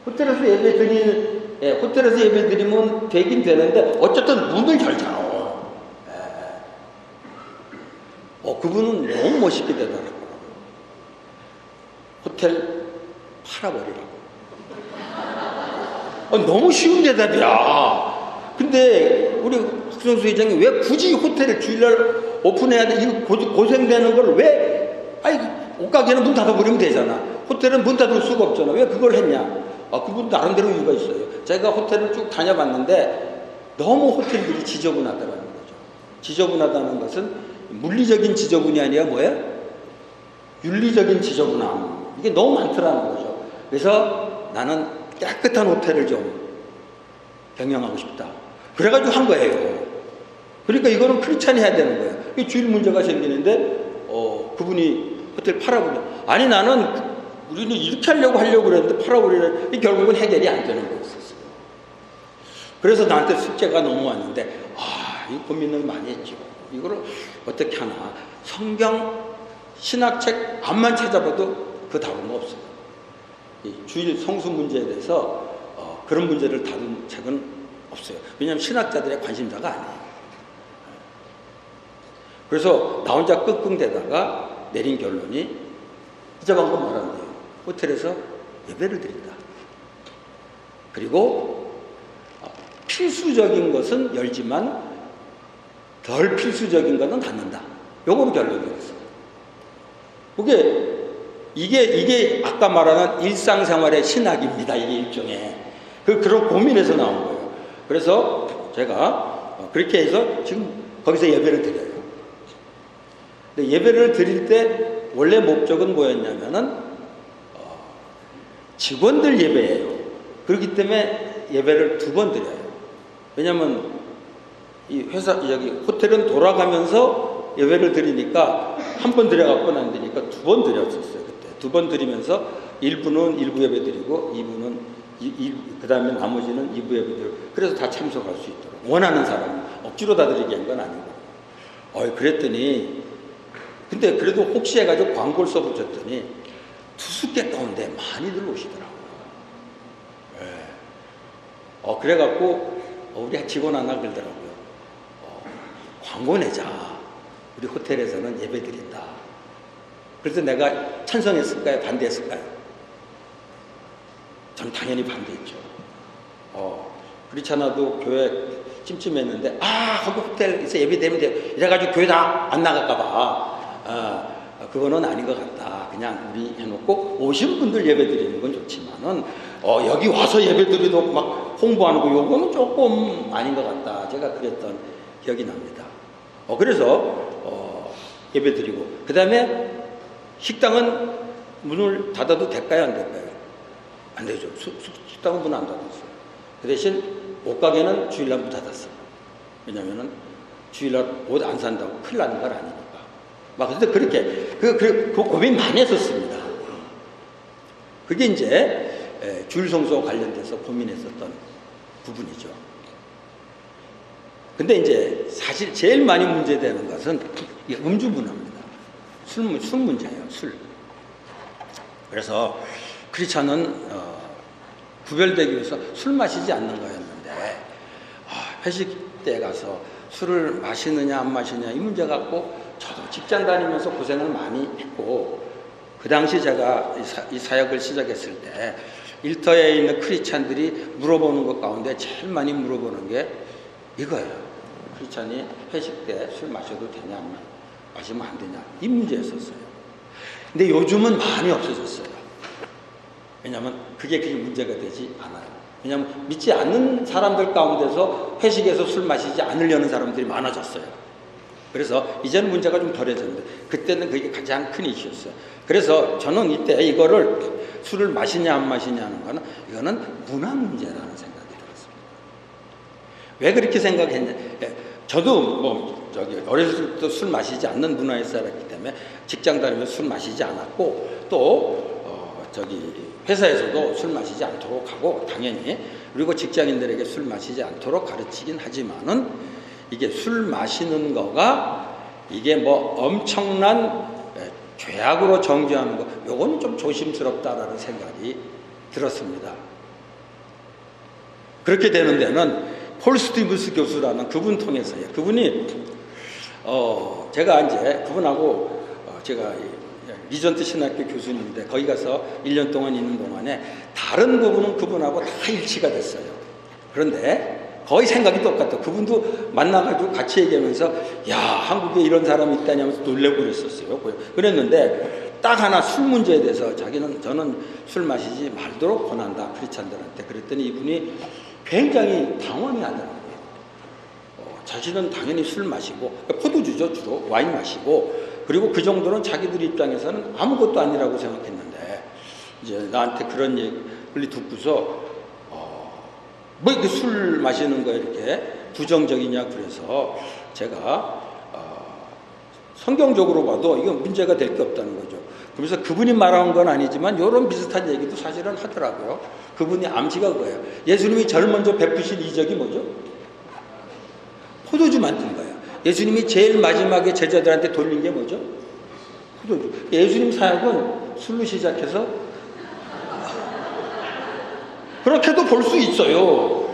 호텔에서 예배 드리면 되긴 되는데 어쨌든 문을 열잖아. 그분은 너무 멋있게 되더라고요. 호텔 팔아버리라고. 너무 쉬운 대답이야. 근데 우리 박선수 회장이 왜 굳이 호텔을 주일날 오픈해야 돼? 이거 고생되는 걸 왜? 옷가게는 문 닫아버리면 되잖아. 호텔은 문 닫을 수가 없잖아. 왜 그걸 했냐? 그분 나름대로 이유가 있어요. 제가 호텔을 쭉 다녀봤는데 너무 호텔들이 지저분하다는 거죠. 지저분하다는 것은 물리적인 지저분이 아니라 뭐예요? 윤리적인 지저분함. 이게 너무 많더라는 거죠. 그래서 나는 깨끗한 호텔을 좀 경영하고 싶다. 그래가지고 한 거예요. 그러니까 이거는 크리스찬이 해야 되는 거예요. 주일 문제가 생기는데 그분이 호텔 팔아버려. 아니 나는 우리는 이렇게 하려고 그랬는데 팔아버리는 결국은 해결이 안 되는 거였었어요. 그래서 나한테 숙제가 넘어왔는데 이 고민을 많이 했죠. 이거를 어떻게 하나. 성경 신학책 앞만 찾아봐도 그 답은 없어요. 이 주일 성수 문제에 대해서 그런 문제를 다룬 책은 없어요. 왜냐하면 신학자들의 관심사가 아니에요. 그래서 나 혼자 끙끙대다가 내린 결론이 이제 방금 말한 거예요. 호텔에서 예배를 드린다. 그리고 필수적인 것은 열지만 덜 필수적인 것은 닫는다. 요거로 결론이 됐어요. 이게 아까 말하는 일상생활의 신학입니다. 이게 일종의 그런 고민에서 나온 거예요. 그래서 제가 그렇게 해서 지금 거기서 예배를 드려요. 근데 예배를 드릴 때 원래 목적은 뭐였냐면은 직원들 예배예요. 그렇기 때문에 예배를 2번 드려요. 왜냐면 이 호텔은 돌아가면서 예배를 드리니까 한 번 드려갖고는 안 되니까 2번 드렸었어요. 그때 2번 드리면서 일부는 일부 예배 드리고, 그 다음에 나머지는 2부 예배 드리고, 그래서 다 참석할 수 있도록. 원하는 사람은 억지로 다 드리게 한 건 아니고. 그랬더니, 근데 그래도 혹시 해가지고 광고를 써붙였더니, 투숙객 가운데 많이들 오시더라고요. 그래갖고, 우리 직원 하나 그러더라고요. 광고 내자. 우리 호텔에서는 예배 드린다. 그래서 내가 찬성했을까요? 반대했을까요? 전 당연히 반대했죠. 그렇지 않아도 교회 찜찜했는데, 거기 호텔에서 예배 드리면 돼. 이래가지고 교회 다 안 나갈까봐. 그거는 아닌 것 같다. 그냥 우리 해놓고 오신 분들 예배 드리는 건 좋지만은, 여기 와서 예배 드리도록 막 홍보하는 거, 요거는 조금 아닌 것 같다. 제가 그랬던 기억이 납니다. 그래서, 예배 드리고, 그 다음에 식당은 문을 닫아도 될까요? 안 될까요? 안 되죠. 식당은 문 안 닫았어요. 그 대신 옷가게는 주일날 문 닫았어요. 왜냐면은 주일날 옷 안 산다고 큰일 나는 건 아니니까. 그런데 그렇게, 그 고민 많이 했었습니다. 그게 이제 주일 성수와 관련돼서 고민했었던 부분이죠. 근데 이제 사실 제일 많이 문제되는 것은 음주 문화입니다. 술 문제예요, 술. 그래서 크리스찬은 구별되기 위해서 술 마시지 않는 거였는데, 회식 때 가서 술을 마시느냐 안 마시느냐 이 문제 갖고 저도 직장 다니면서 고생을 많이 했고, 그 당시 제가 이 사역을 시작했을 때 일터에 있는 크리스찬들이 물어보는 것 가운데 제일 많이 물어보는 게 이거예요. 크리스찬이 회식 때 술 마셔도 되냐, 마시면 안 되냐, 이 문제였었어요. 근데 요즘은 많이 없어졌어요. 왜냐하면 그게 문제가 되지 않아요. 왜냐하면 믿지 않는 사람들 가운데서 회식에서 술 마시지 않으려는 사람들이 많아졌어요. 그래서 이제는 문제가 좀 덜해졌는데, 그때는 그게 가장 큰 이슈였어요. 그래서 저는 이때 이거를 술을 마시냐 안 마시냐 하는 거는, 이거는 문화 문제라는 생각이 들었습니다. 왜 그렇게 생각했냐? 저도 어렸을 때부터 술 마시지 않는 문화에 살았기 때문에 직장 다니면서 술 마시지 않았고, 또 회사에서도 술 마시지 않도록 하고, 당연히, 그리고 직장인들에게 술 마시지 않도록 가르치긴 하지만은, 이게 술 마시는 거가 이게 엄청난 죄악으로 정죄하는 거, 요거는 좀 조심스럽다라는 생각이 들었습니다. 그렇게 되는 데는 폴 스티븐스 교수라는 그분 통해서요. 그분이 제가 이제 그분하고 제가 리전트 신학교 교수님인데, 거기 가서 1년 동안 있는 동안에 다른 부분은 그분하고 다 일치가 됐어요. 그런데 거의 생각이 똑같아. 그분도 만나가지고 같이 얘기하면서, 야, 한국에 이런 사람이 있다냐면서 놀래고 그랬었어요. 그랬는데 딱 하나, 술 문제에 대해서 저는 술 마시지 말도록 권한다, 크리스찬들한테. 그랬더니 이분이 굉장히 당황해 하더라고요. 자신은 당연히 술 마시고, 포도주죠, 주로 와인 마시고, 그리고 그 정도는 자기들 입장에서는 아무것도 아니라고 생각했는데, 이제 나한테 그런 얘기를 듣고서 이렇게 술 마시는 거 이렇게 부정적이냐, 그래서 제가 성경적으로 봐도 이건 문제가 될 게 없다는 거죠. 그래서 그분이 말한 건 아니지만 이런 비슷한 얘기도 사실은 하더라고요. 그분이 암시가 그거예요. 예수님이 제일 먼저 베푸신 이적이 뭐죠? 포도주 만든 거예요. 예수님이 제일 마지막에 제자들한테 돌린 게 뭐죠? 포도주. 예수님 사역은 술로 시작해서 그렇게도 볼 수 있어요.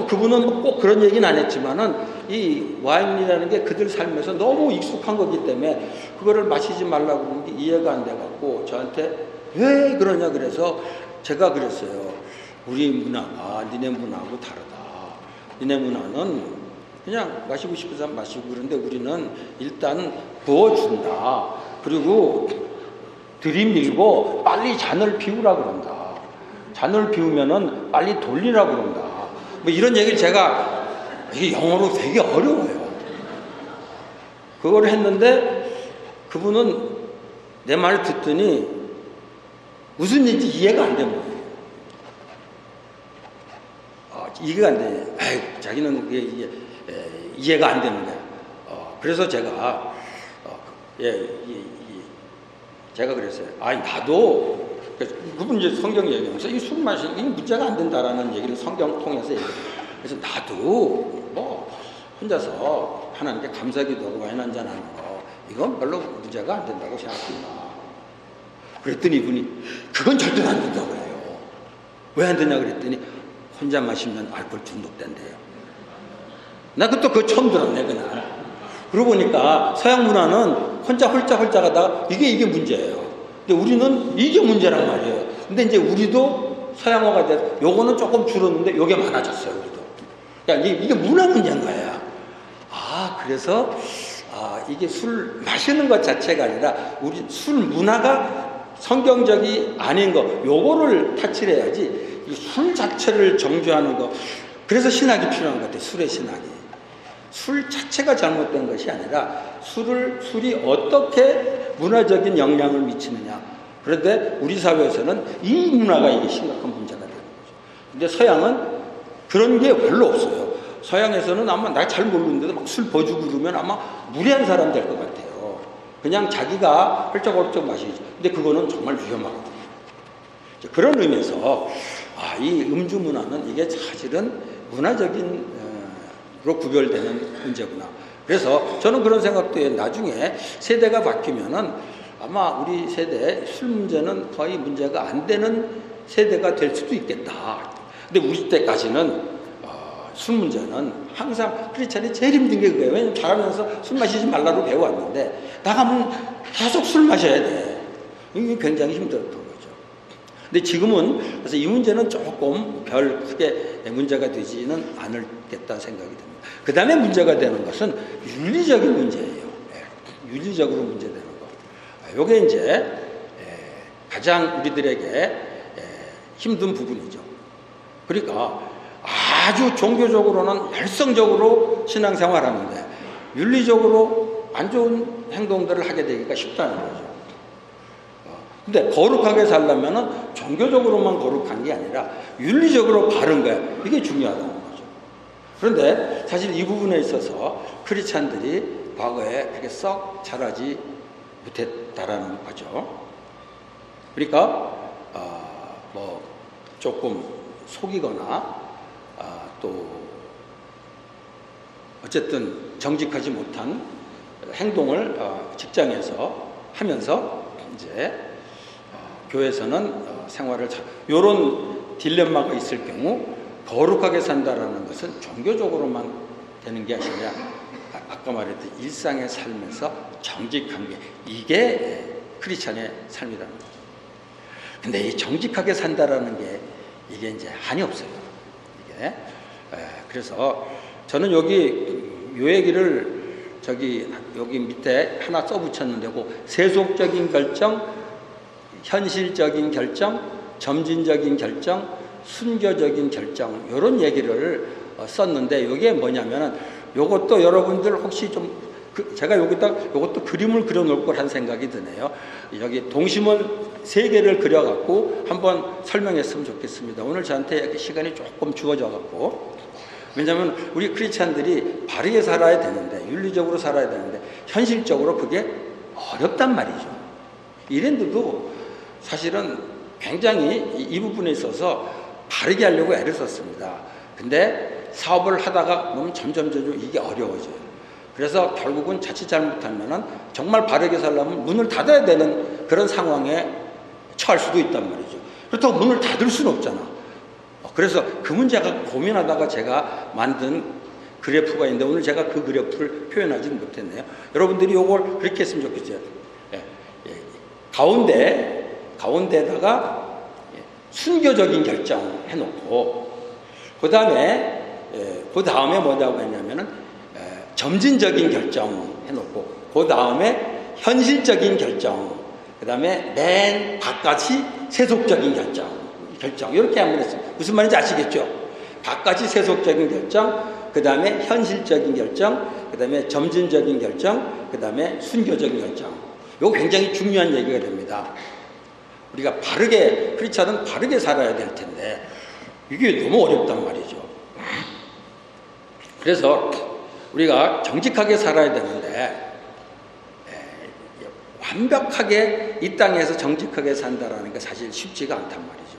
그분은 꼭 그런 얘기는 안 했지만은, 이 와인이라는 게 그들 삶에서 너무 익숙한 거기 때문에 그거를 마시지 말라고 그러는 게 이해가 안 돼갖고 저한테 왜 그러냐 그래서 제가 그랬어요. 우리 문화가 니네 문화하고 다르다. 니네 문화는 그냥 마시고 싶은 사람 마시고, 그런데 우리는 일단 부어준다. 그리고 들이밀고 빨리 잔을 비우라 그런다. 잔을 비우면은 빨리 돌리라 그런다. 이런 얘기를 제가, 이게 영어로 되게 어려워요. 그걸 했는데 그분은 내 말을 듣더니 무슨 얘기인지 이해가 안 된 거예요. 이해가 안 돼. 자기는 이해가 안 되는 거야. 그래서 제가 제가 그랬어요. 나도 그분 이제 성경 얘기하면서 이 술 마시는 게 문제가 안 된다라는 얘기를 성경 통해서 얘기해요. 그래서 나도 뭐 혼자서 하나님께 감사기도 하고 와인 한잔 하는 거 이건 별로 문제가 안 된다고 생각합니다. 그랬더니 이분이 그건 절대로 안 된다고 그래요. 왜 안 되냐 그랬더니 혼자 마시면 알코올 중독된대요. 나 그거 처음 들었네 그날. 그러고 보니까 서양 문화는 혼자 홀짝홀짝 하다가 이게 문제예요. 근데 우리는 이게 문제란 말이에요. 근데 이제 우리도 서양화가 돼서 요거는 조금 줄었는데 요게 많아졌어요. 우리도. 그러니까 이게 문화 문제인 거예요. 그래서 이게 술 마시는 것 자체가 아니라 우리 술 문화가 성경적이 아닌 거 요거를 타치를 해야지 이 술 자체를 정죄하는 거. 그래서 신학이 필요한 것 같아요. 술의 신학이. 술 자체가 잘못된 것이 아니라 술이 어떻게 문화적인 영향을 미치느냐. 그런데 우리 사회에서는 이 문화가 이게 심각한 문제가 되는 거죠. 근데 서양은 그런 게 별로 없어요. 서양에서는 아마 나 잘 모르는데도 막 술 버주고 그러면 아마 무례한 사람 될 것 같아요. 그냥 자기가 헐쩍헐쩍 마시지. 근데 그거는 정말 위험하거든요. 그런 의미에서 이 음주 문화는 이게 사실은 문화적인 로 구별되는 문제구나. 그래서 저는 그런 생각도 해요. 나중에 세대가 바뀌면은 아마 우리 세대 술 문제는 거의 문제가 안 되는 세대가 될 수도 있겠다. 근데 우리 때까지는 술 문제는 항상 크리스찬이 제일 힘든 게 그거예요. 왜냐면 자라면서 술 마시지 말라고 배워왔는데 나가면 계속 술 마셔야 돼. 이게 굉장히 힘들었던 거죠. 근데 지금은 그래서 이 문제는 조금 별 크게 문제가 되지는 않겠다는 생각이 듭니다. 그 다음에 문제가 되는 것은 윤리적인 문제예요. 윤리적으로 문제되는 거. 이게 이제 가장 우리들에게 힘든 부분이죠. 그러니까 아주 종교적으로는 열성적으로 신앙생활하는데 윤리적으로 안 좋은 행동들을 하게 되기가 쉽다는 거죠. 근데 거룩하게 살려면은 종교적으로만 거룩한 게 아니라 윤리적으로 바른 거야. 이게 중요하다는 거죠. 그런데 사실 이 부분에 있어서 크리스찬들이 과거에 그렇게 썩 잘하지 못했다라는 거죠. 그러니까 뭐 조금 속이거나 또 어쨌든 정직하지 못한 행동을 직장에서 하면서 이제 교회에서는 생활을 이런 딜레마가 있을 경우 거룩하게 산다라는 것은 종교적으로만 되는 게 아니라 아까 말했듯이 일상의 삶에서 정직한 게 이게 크리스찬의 삶이라는 거죠. 근데 이 정직하게 산다라는 게 이게 이제 한이 없어요. 이게 그래서 저는 여기 요 얘기를 여기 밑에 하나 써붙였는데 세속적인 결정, 현실적인 결정, 점진적인 결정, 순교적인 결정 이런 얘기를 썼는데 이게 뭐냐면은 요것도 여러분들 혹시 좀 제가 요것도 그림을 그려놓을 걸 한 생각이 드네요. 여기 동심원 3개를 그려갖고 한번 설명했으면 좋겠습니다. 오늘 저한테 시간이 조금 주어져 갖고 왜냐하면 우리 크리스찬들이 바르게 살아야 되는데 윤리적으로 살아야 되는데 현실적으로 그게 어렵단 말이죠. 이랜드도 사실은 굉장히 이 부분에 있어서 바르게 하려고 애를 썼습니다. 근데 사업을 하다가 보면 점점 이게 어려워져요. 그래서 결국은 자칫 잘못하면은 정말 바르게 살려면 문을 닫아야 되는 그런 상황에 처할 수도 있단 말이죠. 그렇다고 문을 닫을 수는 없잖아. 그래서 그 문제가 고민하다가 제가 만든 그래프가 있는데 오늘 제가 그 그래프를 표현하지는 못했네요. 여러분들이 이걸 그렇게 했으면 좋겠어요. 가운데다가 순교적인 결정 해놓고 그 다음에 뭐라고 했냐면은 점진적인 결정 해놓고 그 다음에 현실적인 결정 그 다음에 맨 바깥이 세속적인 결정 이렇게 한번 했어요. 무슨 말인지 아시겠죠? 바깥이 세속적인 결정 그 다음에 현실적인 결정 그 다음에 점진적인 결정 그 다음에 순교적인 결정. 이거 굉장히 중요한 얘기가 됩니다. 우리가 크리스찬은 바르게 살아야 될 텐데 이게 너무 어렵단 말이죠. 그래서 우리가 정직하게 살아야 되는데 완벽하게 이 땅에서 정직하게 산다라는 게 사실 쉽지가 않단 말이죠.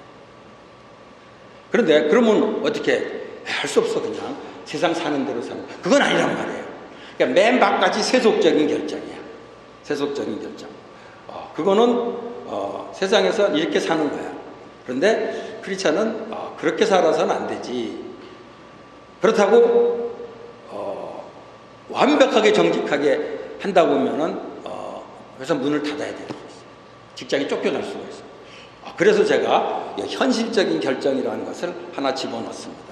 그런데 그러면 어떻게 할 수 없어. 그냥 세상 사는 대로 사는. 그건 아니란 말이에요. 그러니까 맨 바깥이 세속적인 결정이야. 세속적인 결정. 그거는 세상에서 이렇게 사는 거야. 그런데 크리스찬은 그렇게 살아서는 안 되지. 그렇다고 완벽하게 정직하게 한다 보면은 그래서 문을 닫아야 되는 거예요. 직장에 쫓겨날 수가 있어요. 그래서 제가 현실적인 결정이라는 것을 하나 집어넣습니다.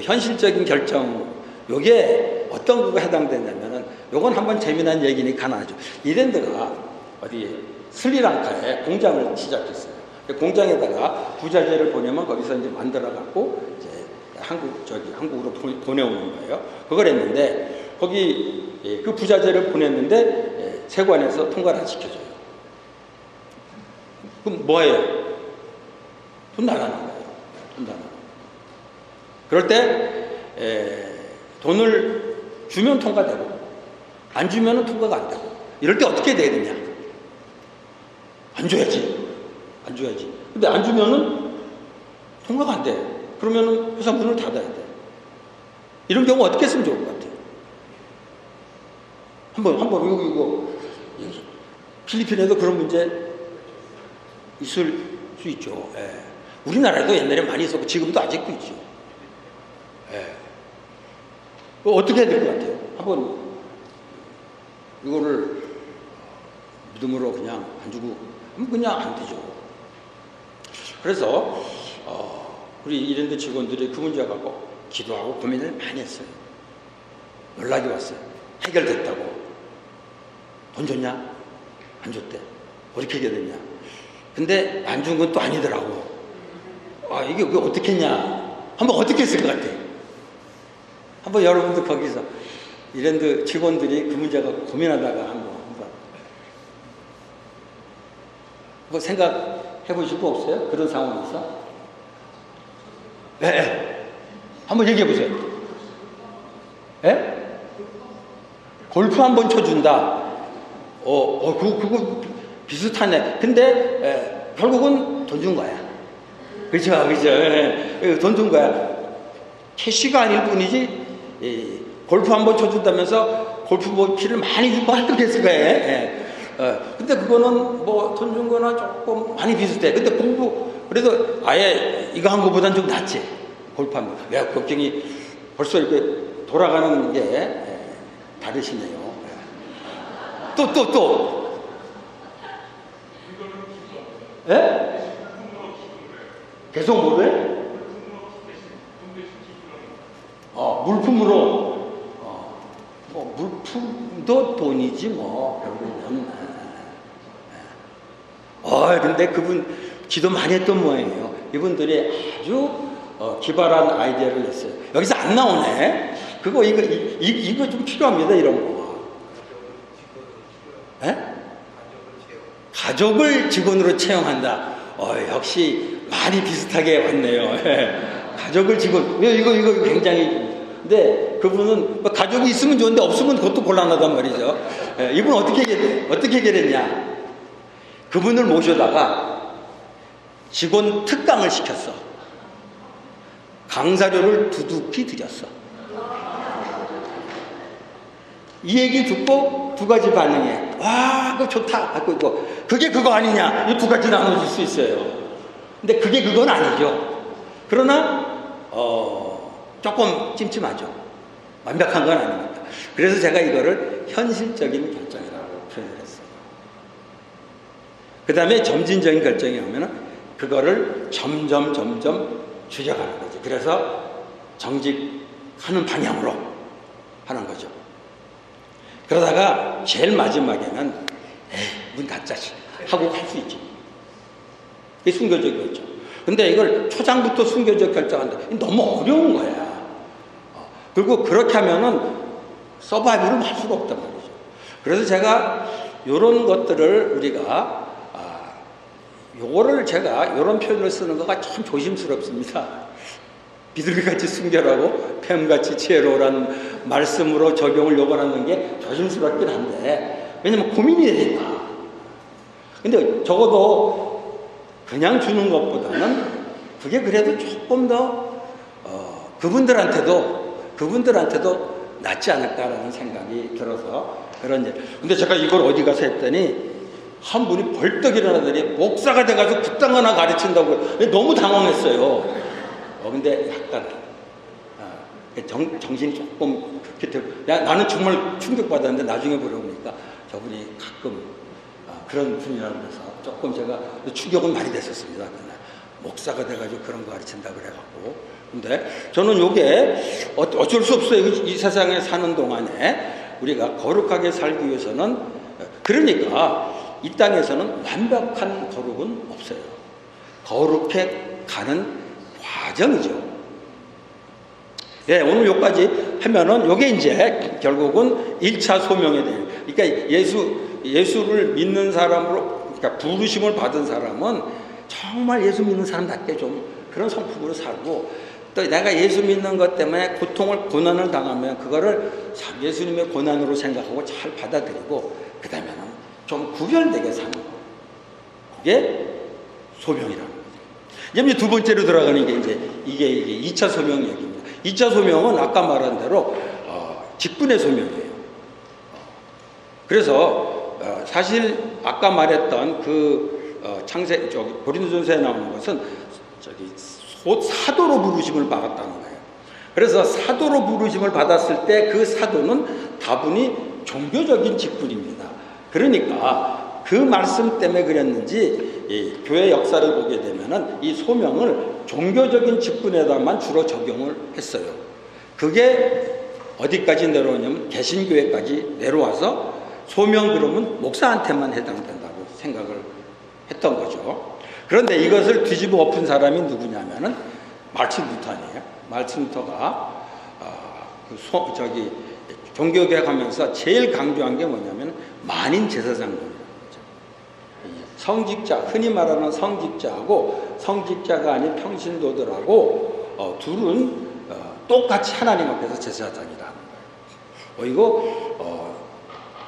현실적인 결정, 요게 어떤 거가 해당되냐면은, 요건 한번 재미난 얘기니까 하나 하죠. 이랜드가 어디 스리랑카에 공장을 시작했어요. 공장에다가 부자재를 보내면 거기서 이제 만들어갖고 이제 한국으로 보내오는 거예요. 그걸 했는데, 거기 그 부자재를 보냈는데 세관에서 통과를 안 시켜줘요. 그럼 뭐예요? 돈 나가는 거예요. 돈 나가는 거예요. 그럴 때 돈을 주면 통과되고 안 주면 통과가 안 되고, 이럴 때 어떻게 돼야 되냐? 안 줘야지. 안 줘야지. 근데 안 주면은 통과가 안 돼. 그러면은 회사 문을 닫아야 돼. 이런 경우 어떻게 했으면 좋을 것 같아요? 한번 이거 필리핀에도 그런 문제 있을 수 있죠. 우리나라에도 옛날에 많이 있었고 지금도 아직도 있죠. 어떻게 해야 될 것 같아요? 한번 이거를 믿음으로 그냥 안 주고 그냥 안 되죠. 그래서 우리 이랜드 직원들이 그 문제 갖고 기도하고 고민을 많이 했어요. 연락이 왔어요. 해결됐다고. 돈 줬냐? 안 줬대. 어떻게 해결됐냐? 근데 안 준 건 또 아니더라고. 이게 어떻게 했냐? 한번 어떻게 했을 것 같아? 한번 여러분들 거기서 이랜드 직원들이 그 문제가 고민하다가 한번 생각해 보실 거 없어요? 그런 상황에서? 한번 얘기해 보세요. 골프 한번 쳐준다. 그거 비슷하네. 근데 결국은 돈 준 거야. 그죠? 돈 준 거야. 캐시가 아닐 뿐이지. 골프 한번 쳐준다면서 골프 키를 많이 주고 획득했을 거예요. 근데 그거는 뭐 돈 준 거나 조금 많이 비슷해. 근데 그래도 아예 이거 한 거보단 좀 낫지. 골프 한 거. 내가 걱정이 벌써 이렇게 돌아가는 게 다르시네요. 또. 계속 뭐를? 물품으로. 물품도 돈이지 뭐. 근데 그분 기도 많이 했던 모양이에요. 이분들이 아주 기발한 아이디어를 냈어요. 여기서 안 나오네. 이거 좀 필요합니다. 이런 거. 가족을 직원으로 채용한다. 역시 많이 비슷하게 왔네요. 가족을 직원. 이거 굉장히. 근데 그분은 가족이 있으면 좋은데 없으면 그것도 곤란하단 말이죠. 이분은 어떻게 해결했냐? 그분을 모셔다가 직원 특강을 시켰어. 강사료를 두둑히 드렸어. 이 얘기 듣고 두 가지 반응해. 그거 좋다. 그게 그거 아니냐? 이 두 가지 나눠줄 수 있어요. 근데 그게 그건 아니죠. 그러나 조금 찜찜하죠. 완벽한 건 아닙니다. 그래서 제가 이거를 현실적인 결정이라고 표현을 했어요. 그 다음에 점진적인 결정이 오면은 그거를 점점 줄여가는 거죠. 그래서 정직하는 방향으로 하는 거죠. 그러다가 제일 마지막에는 문 닫자 하고 갈 수 있죠. 이게 순교적이었죠. 근데 이걸 초장부터 순교적 결정한다. 너무 어려운 거야. 그리고 그렇게 하면은 서바이벌을 할 수가 없단 말이죠. 그래서 제가 이런 것들을 우리가 요거를 제가 이런 표현을 쓰는 거가 참 조심스럽습니다. 비둘기같이 순결하고 뱀같이 지혜로우라는 말씀으로 적용을 요구하는 게 조심스럽긴 한데, 왜냐면 고민이 되니까. 근데 적어도 그냥 주는 것보다는 그게 그래도 조금 더 그분들한테도 낫지 않을까라는 생각이 들어서 그런 일. 근데 제가 이걸 어디 가서 했더니 한 분이 벌떡 일어나더니 목사가 돼가지고 그딴 거나 가르친다고. 너무 당황했어요. 근데 약간 정신이 조금 그렇게 나는 정말 충격받았는데 나중에 물어보니까 저분이 가끔 그런 분이라고 해서 조금 제가 충격은 많이 됐었습니다. 그날 목사가 돼가지고 그런 거 가르친다 그래갖고. 근데 저는 요게 어쩔 수 없어요. 이 세상에 사는 동안에 우리가 거룩하게 살기 위해서는, 그러니까 이 땅에서는 완벽한 거룩은 없어요. 거룩해 가는 과정이죠. 네, 오늘 여기까지 하면은 요게 이제 결국은 1차 소명에 대해. 그러니까 예수를 믿는 사람으로, 그러니까 부르심을 받은 사람은 정말 예수 믿는 사람답게 좀 그런 성품으로 살고, 또 내가 예수 믿는 것 때문에 고난을 당하면 그거를 참 예수님의 고난으로 생각하고 잘 받아들이고, 그 다음에는 좀 구별되게 사는 거. 그게 소명이라는 거죠. 이제 두 번째로 들어가는 게 이게 2차 소명 얘기입니다. 2차 소명은 아까 말한 대로 직분의 소명이에요. 그래서 사실 아까 말했던 고린도전서에 나오는 것은 사도로 부르심을 받았다는 거예요. 그래서 사도로 부르심을 받았을 때 그 사도는 다분히 종교적인 직분입니다. 그러니까 그 말씀 때문에 그랬는지 교회 역사를 보게 되면은 이 소명을 종교적인 직분에다만 주로 적용을 했어요. 그게 어디까지 내려오냐면 개신교회까지 내려와서 소명 그러면 목사한테만 해당된다고 생각을 했던 거죠. 그런데 이것을 뒤집어 엎은 사람이 누구냐면은 말틴 루터예요. 말틴 루터가 종교개혁 하면서 제일 강조한 게 뭐냐면 만인 제사장론이라는 거죠. 성직자, 흔히 말하는 성직자하고 성직자가 아닌 평신도들하고 둘은 똑같이 하나님 앞에서 제사장이라는 거예요. 이거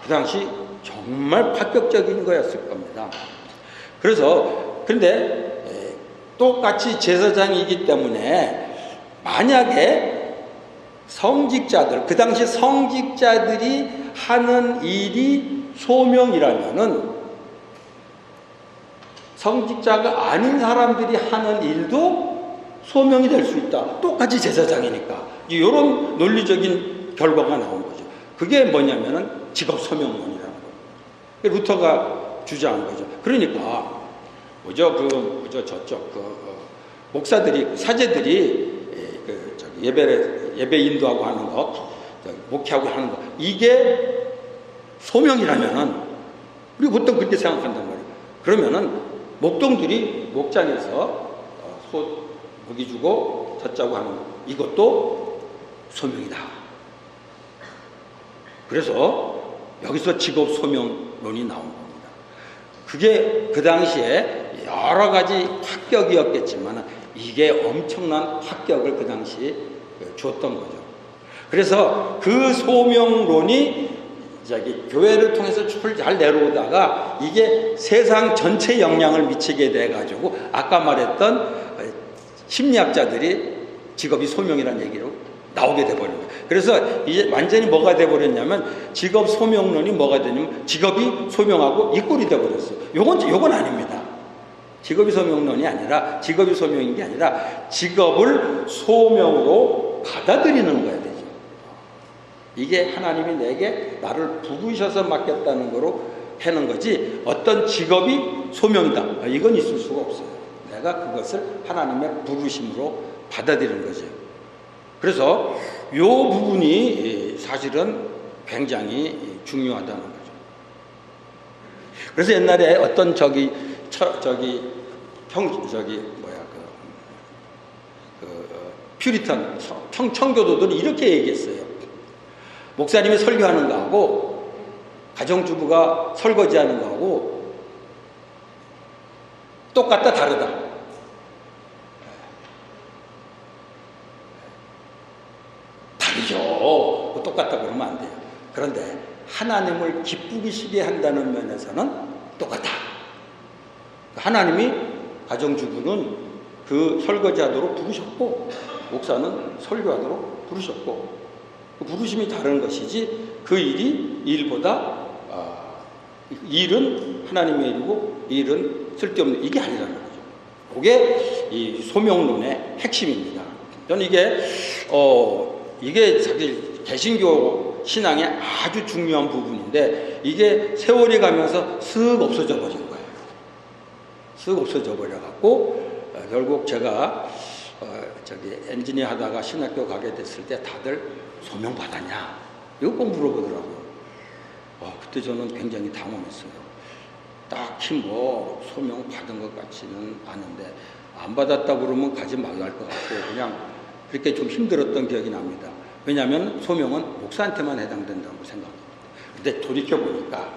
그 당시 정말 파격적인 거였을 겁니다. 그래서 근데 똑같이 제사장이기 때문에 만약에 성직자들, 그 당시 성직자들이 하는 일이 소명이라면은 성직자가 아닌 사람들이 하는 일도 소명이 될 수 있다. 똑같이 제사장이니까. 이런 논리적인 결과가 나온 거죠. 그게 뭐냐면은 직업 소명론이라는 거예요. 루터가 주장한 거죠. 그러니까 목사들이, 사제들이 예배 인도하고 하는 것, 목회하고 하는 것, 이게 소명이라면은 우리 보통 그렇게 생각한단 말이에요. 그러면은 목동들이 목장에서 소 먹이 주고 젖자고 하는 것, 이것도 소명이다. 그래서 여기서 직업 소명론이 나온 겁니다. 그게 그 당시에 여러 가지 합격이었겠지만 이게 엄청난 합격을 그 당시 줬던 거죠. 그래서 그 소명론이 교회를 통해서 잘 내려오다가 이게 세상 전체에 영향을 미치게 돼가지고 아까 말했던 심리학자들이 직업이 소명이라는 얘기로 나오게 돼버린 거예요. 그래서 이제 완전히 뭐가 돼버렸냐면 직업 소명론이 뭐가 되냐면 직업이 소명하고 이 꼴이 돼버렸어요. 요건 아닙니다. 직업이 소명론이 아니라 직업이 소명인 게 아니라 직업을 소명으로 받아들이는 거야 되죠. 이게 하나님이 내게 나를 부르셔서 맡겼다는 거로 해는 거지 어떤 직업이 소명이다 이건 있을 수가 없어요. 내가 그것을 하나님의 부르심으로 받아들이는 거죠. 그래서 이 부분이 사실은 굉장히 중요하다는 거죠. 그래서 옛날에 어떤 퓨리탄 청교도들은 이렇게 얘기했어요. 목사님이 설교하는 거하고 가정주부가 설거지하는 거하고 똑같다 다르다. 다르죠. 똑같다 그러면 안 돼요. 그런데 하나님을 기쁘시게 한다는 면에서는 똑같다. 하나님이 가정주부는 그 설거지하도록 부르셨고 목사는 설교하도록 부르셨고 그 부르심이 다른 것이지 그 일이 일보다 일은 하나님의 일이고 일은 쓸데없는 이게 아니라는 거죠. 그게 이 소명론의 핵심입니다. 저는 이게 사실 개신교 신앙의 아주 중요한 부분인데 이게 세월이 가면서 쓱 없어져 버린 거예요. 쓱 없어져 버려갖고 결국 제가 엔지니어 하다가 신학교 가게 됐을 때 다들 소명 받았냐 이거 꼭 물어보더라고요. 그때 저는 굉장히 당황했어요. 딱히 뭐 소명 받은 것 같지는 않은데 안 받았다 그러면 가지 말라 할 것 같고 그냥 그렇게 좀 힘들었던 기억이 납니다. 왜냐하면 소명은 목사한테만 해당된다고 생각합니다. 근데 돌이켜보니까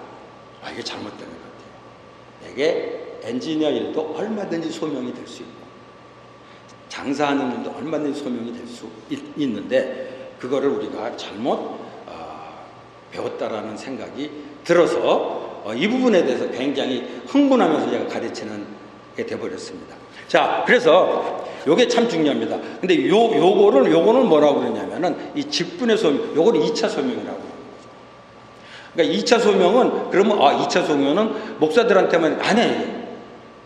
이게 잘못된 것 같아요. 이게 엔지니어 일도 얼마든지 소명이 될 수 있고 장사하는 일도 얼마든지 소명이 될 수 있는데 그거를 우리가 잘못 배웠다라는 생각이 들어서 이 부분에 대해서 굉장히 흥분하면서 제가 가르치는 게 돼버렸습니다. 자, 그래서 요게 참 중요합니다. 근데 요거는 뭐라고 그러냐면은 이 직분의 소명, 요거는 2차 소명이라고 그러는 거죠. 그러니까 2차 소명은 그러면 2차 소명은 목사들한테만 안 해.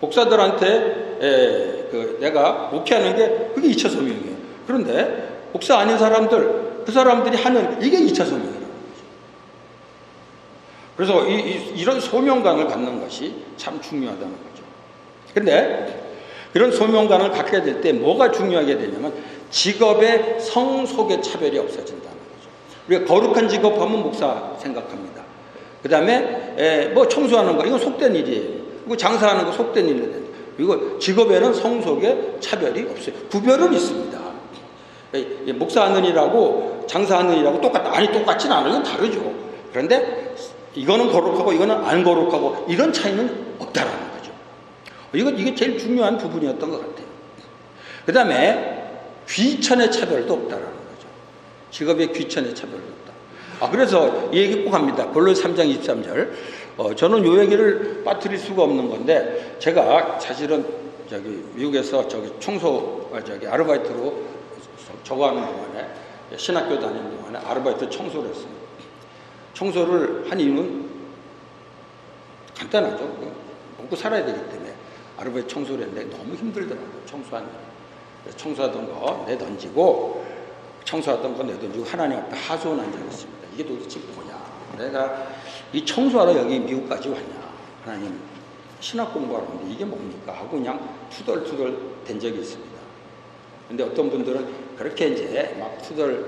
목사들한테 내가 목회하는 게 그게 2차 소명이에요. 그런데 목사 아닌 사람들, 그 사람들이 하는 이게 2차 소명이라는 거죠. 그래서 이런 소명감을 갖는 것이 참 중요하다는 거죠. 근데 이런 소명감을 갖게 될 때 뭐가 중요하게 되냐면 직업의 성속의 차별이 없어진다는 거죠. 우리가 거룩한 직업하면 목사 생각합니다. 그 다음에 뭐 청소하는 거 이건 속된 일이에요. 그리고 장사하는 거 속된 일이에요. 이거 직업에는 성속의 차별이 없어요. 구별은 있습니다. 목사하는 일하고 장사하는 일하고 똑같지는 않아요. 이건 다르죠. 그런데 이거는 거룩하고 이거는 안 거룩하고 이런 차이는 없다라는 거죠. 이게 제일 중요한 부분이었던 것 같아요. 그 다음에 귀천의 차별도 없다라는 거죠. 직업의 귀천의 차별도 없다. 그래서 이 얘기 꼭 합니다. 골로새 3장 23절. 저는 이 얘기를 빠뜨릴 수가 없는 건데 제가 사실은 미국에서 청소 아르바이트로 저거 하는 동안에 신학교 다니는 동안에 아르바이트 청소를 했어요. 청소를 한 이유는 간단하죠. 먹고 살아야 되기 때문에 아르바이트 청소를 했는데 너무 힘들더라고요. 청소하는 거. 청소하던 거 내던지고 청소하던 거 내던지고 하나님 앞에 하소연 앉아있습니다. 이게 도대체 뭐냐. 내가 이 청소하러 여기 미국까지 왔냐. 하나님 신학 공부하러 왔는데 이게 뭡니까 하고 그냥 투덜투덜 된 적이 있습니다. 근데 어떤 분들은 그렇게 이제 막 투덜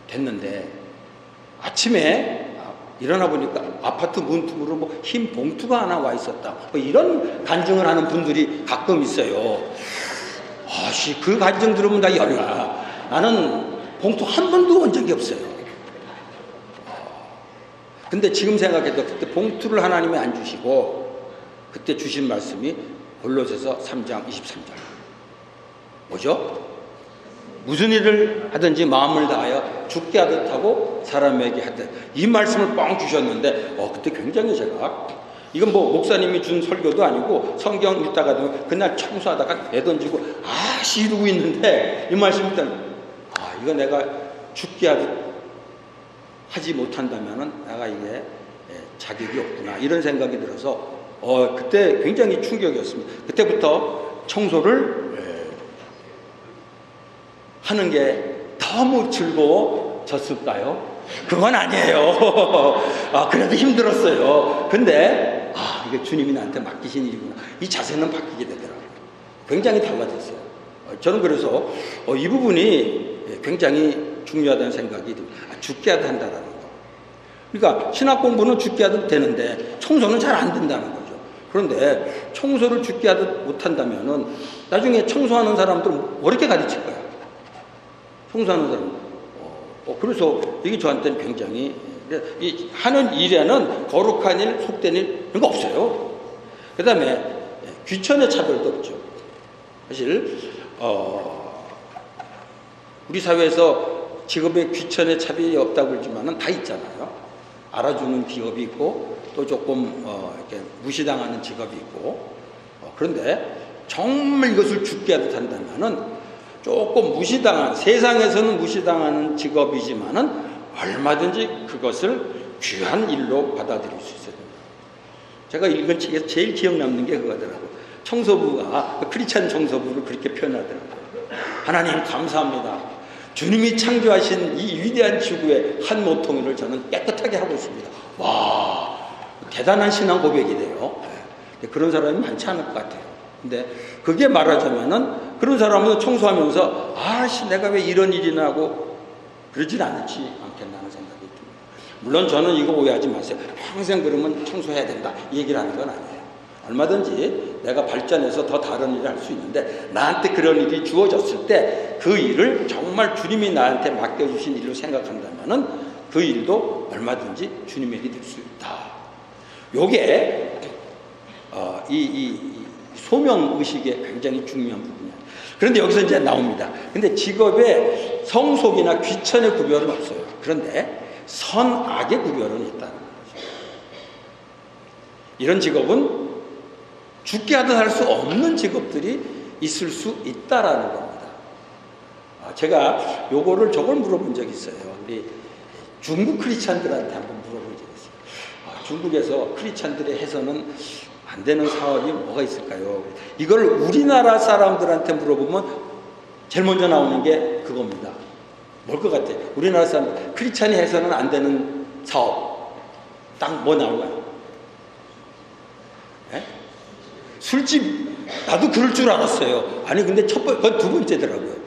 됐는데 아침에 일어나 보니까 아파트 문틈으로 뭐 흰 봉투가 하나 와 있었다. 뭐 이런 간증을 하는 분들이 가끔 있어요. 그 간증 들으면 나 열나. 나는 봉투 한 번도 온 적이 없어요. 근데 지금 생각해도 그때 봉투를 하나님이 안 주시고 그때 주신 말씀이 골로새서 3장 23절. 뭐죠? 무슨 일을 하든지 마음을 다하여 죽게 하듯 하고 사람에게 하듯 이 말씀을 뻥 주셨는데 그때 굉장히 제가 이건 뭐 목사님이 준 설교도 아니고 성경 읽다가도 그날 청소하다가 내던지고 이러고 있는데 이 말씀 일단 이거 내가 죽게 하지 못한다면은 내가 이게 자격이 없구나 이런 생각이 들어서 그때 굉장히 충격이었습니다. 그때부터 청소를 하는 게 너무 즐거워졌을까요? 그건 아니에요. 그래도 힘들었어요. 근데 이게 주님이 나한테 맡기신 일이구나. 이 자세는 바뀌게 되더라고요. 굉장히 달라졌어요. 저는 그래서 이 부분이 굉장히 중요하다는 생각이 듭니다. 죽게 하듯 한다라는 거. 그러니까 신학 공부는 죽게 하듯 되는데 청소는 잘 안 된다는 거죠. 그런데 청소를 죽게 하듯 못한다면은 나중에 청소하는 사람들은 어떻게 가르칠 거야? 청소하는 사람. 그래서 이게 저한테는 굉장히 하는 일에는 거룩한 일, 속된 일 이런 거 없어요. 그 다음에 귀천의 차별도 없죠. 사실 우리 사회에서 직업의 귀천의 차별이 없다고 그러지만은 다 있잖아요. 알아주는 기업이 있고 또 조금 이렇게 무시당하는 직업이 있고 그런데 정말 이것을 죽게 하듯 한다면은 조금 무시당한 세상에서는 무시당하는 직업이지만은 얼마든지 그것을 귀한 일로 받아들일 수 있어야 됩니다. 제가 읽은 책에서 제일 기억 남는 게 그거더라고요. 청소부가 크리스찬 청소부를 그렇게 표현하더라고요. 하나님 감사합니다. 주님이 창조하신 이 위대한 지구의 한 모퉁이를 저는 깨끗하게 하고 있습니다. 와, 대단한 신앙 고백이네요. 그런 사람이 많지 않을 것 같아요. 근데 그게 말하자면은 그런 사람은 청소하면서 아씨 내가 왜 이런 일이나 하고 그러진 않지 않겠나는 생각이 듭니다. 물론 저는 이거 오해하지 마세요. 평생 그러면 청소해야 된다 이 얘기를 하는 건 아니에요. 얼마든지 내가 발전해서 더 다른 일을 할 수 있는데 나한테 그런 일이 주어졌을 때 그 일을 정말 주님이 나한테 맡겨주신 일로 생각한다면은 그 일도 얼마든지 주님의 일이 될 수 있다. 요게 이 소명의식의 굉장히 중요한 부분이에요. 그런데 여기서 이제 나옵니다. 근데 직업에 성속이나 귀천의 구별은 없어요. 그런데 선악의 구별은 있다는 거죠. 이런 직업은 죽게 하듯 할 수 없는 직업들이 있을 수 있다라는 겁니다. 제가 저걸 물어본 적이 있어요. 우리 중국 크리스찬들한테 한번 물어본 적이 있어요. 중국에서 크리스찬들의 해서는 안 되는 사업이 뭐가 있을까요? 이걸 우리나라 사람들한테 물어보면 제일 먼저 나오는 게 그겁니다. 뭘 것 같아요? 우리나라 사람 크리스찬이 해서는 안 되는 사업 딱 뭐 나올까요? 네? 술집. 나도 그럴 줄 알았어요. 아니 근데 그건 두 번째더라고요.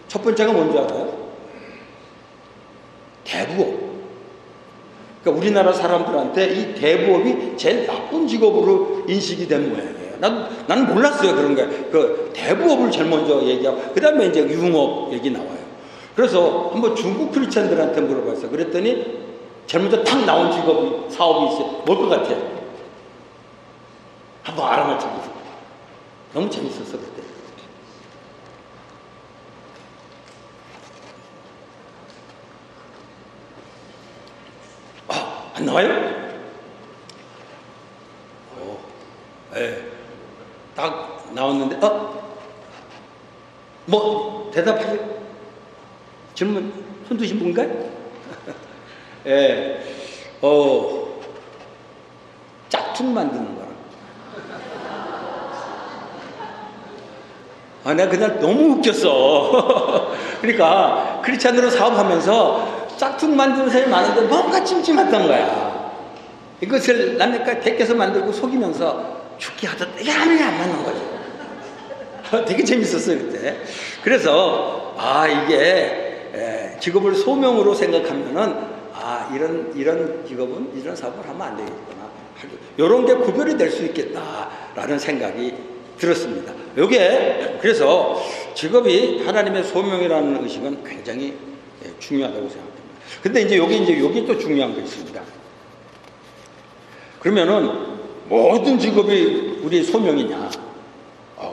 첫 번째가 뭔지 알아요? 대부업. 그러니까 우리나라 사람들한테 이 대부업이 제일 나쁜 직업으로 인식이 된 모양이에요. 나는 몰랐어요. 그런 거예요. 그 대부업을 제일 먼저 얘기하고 그 다음에 이제 융업 얘기 나와요. 그래서 한번 중국 크리스찬들한테 물어봤어요. 그랬더니 제일 먼저 탁 나온 사업이 있어요. 뭘 것 같아요? 한번 알아맞혀보세요. 너무 재밌었어 그때. 안 나와요? 네. 딱 나왔는데, 뭐, 대답하세요? 질문, 손 드신 분인가요? 예, 짝퉁 만드는 거라. 내가 그날 너무 웃겼어. 그러니까, 크리스찬으로 사업하면서 짝퉁 만드는 사람이 많은데 뭔가 찜찜했던 거야. 이것을 남에까 데껴서 만들고 속이면서 죽게 하듯 이게 하늘이 안 맞는 거죠. 되게 재밌었어요 그때. 그래서 이게 직업을 소명으로 생각하면은 이런 직업은 이런 사업을 하면 안 되겠구나. 이런 게 구별이 될 수 있겠다라는 생각이 들었습니다. 요게 그래서 직업이 하나님의 소명이라는 의식은 굉장히 중요하다고 생각합니다. 근데 여기 또 중요한 게 있습니다. 그러면은 모든 직업이 우리의 소명이냐?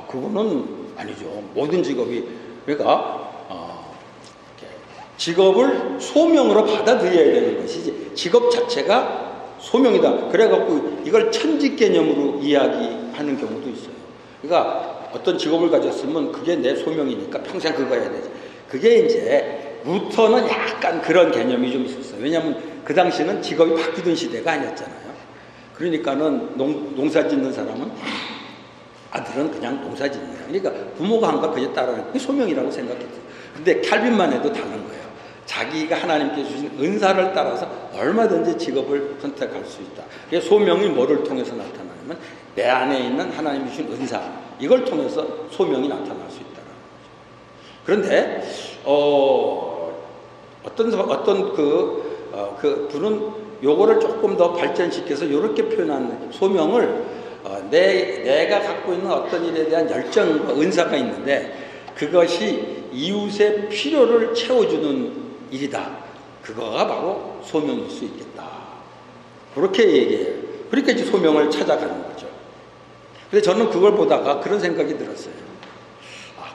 그거는 아니죠. 모든 직업이 그러니까 직업을 소명으로 받아들여야 되는 것이지 직업 자체가 소명이다. 그래갖고 이걸 천직 개념으로 이야기하는 경우도 있어요. 그러니까 어떤 직업을 가졌으면 그게 내 소명이니까 평생 그거 해야 되지. 그게 이제 부터는 약간 그런 개념이 좀 있었어요. 왜냐하면 그 당시는 직업이 바뀌던 시대가 아니었잖아요. 그러니까는 농사 짓는 사람은 아들은 그냥 농사 짓는 거야. 그러니까 부모가 한 거 그게 따라하는 그게 소명이라고 생각했어요. 근데 칼빈만 해도 다른 거예요. 자기가 하나님께 주신 은사를 따라서 얼마든지 직업을 선택할 수 있다. 그게 소명이 뭐를 통해서 나타나냐면 내 안에 있는 하나님이 주신 은사 이걸 통해서 소명이 나타날 수 있다는 거죠. 그런데 어떤 그 분은 요거를 조금 더 발전시켜서 이렇게 표현하는 소명을 내가 갖고 있는 어떤 일에 대한 열정과 은사가 있는데 그것이 이웃의 필요를 채워주는 일이다. 그거가 바로 소명일 수 있겠다. 그렇게 얘기해요. 그러니까 이제 소명을 찾아가는 거죠. 근데 저는 그걸 보다가 그런 생각이 들었어요.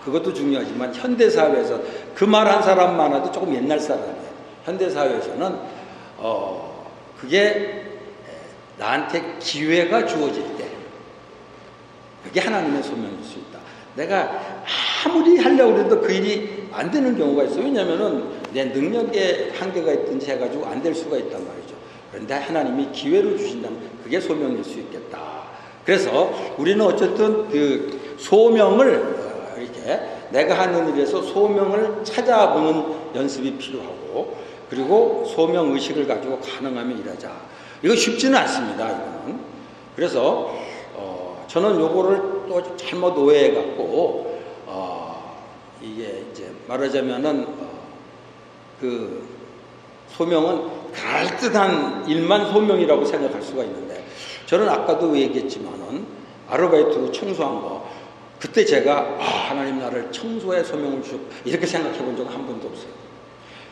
그것도 중요하지만 현대사회에서 그 말 한 사람 많아도 조금 옛날 사람이에요. 현대사회에서는 그게 나한테 기회가 주어질 때 그게 하나님의 소명일 수 있다. 내가 아무리 하려고 해도 그 일이 안 되는 경우가 있어요. 왜냐하면 내 능력에 한계가 있든지 해가지고 안 될 수가 있단 말이죠. 그런데 하나님이 기회를 주신다면 그게 소명일 수 있겠다. 그래서 우리는 어쨌든 그 소명을 이렇게 내가 하는 일에서 소명을 찾아보는 연습이 필요하고, 그리고 소명 의식을 가지고 가능하면 일하자. 이거 쉽지는 않습니다. 이거는. 그래서 저는 요거를 또 잘못 오해해 갖고 이게 이제 말하자면은 그 소명은 그럴듯한 일만 소명이라고 생각할 수가 있는데, 저는 아까도 얘기했지만은 아르바이트로 청소한 거, 그때 제가 하나님 나를 청소의 소명을 주셨고 이렇게 생각해 본 적은 한 번도 없어요.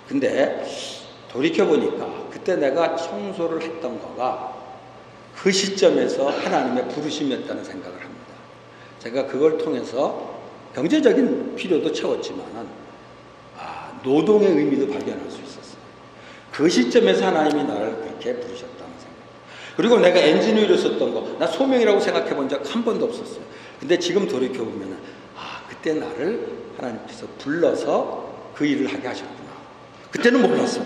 근데 돌이켜 보니까 그때 내가 청소를 했던 거가 그 시점에서 하나님의 부르심이었다는 생각을 합니다. 제가 그걸 통해서 경제적인 필요도 채웠지만은 노동의 의미도 발견할 수 있었어요. 그 시점에서 하나님이 나를 그렇게 부르셨다는 생각. 그리고 내가 엔지니어로 썼던 거, 나 소명이라고 생각해 본 적 한 번도 없었어요. 근데 지금 돌이켜 보면은 그때 나를 하나님께서 불러서 그 일을 하게 하셨구나. 그때는 몰랐어.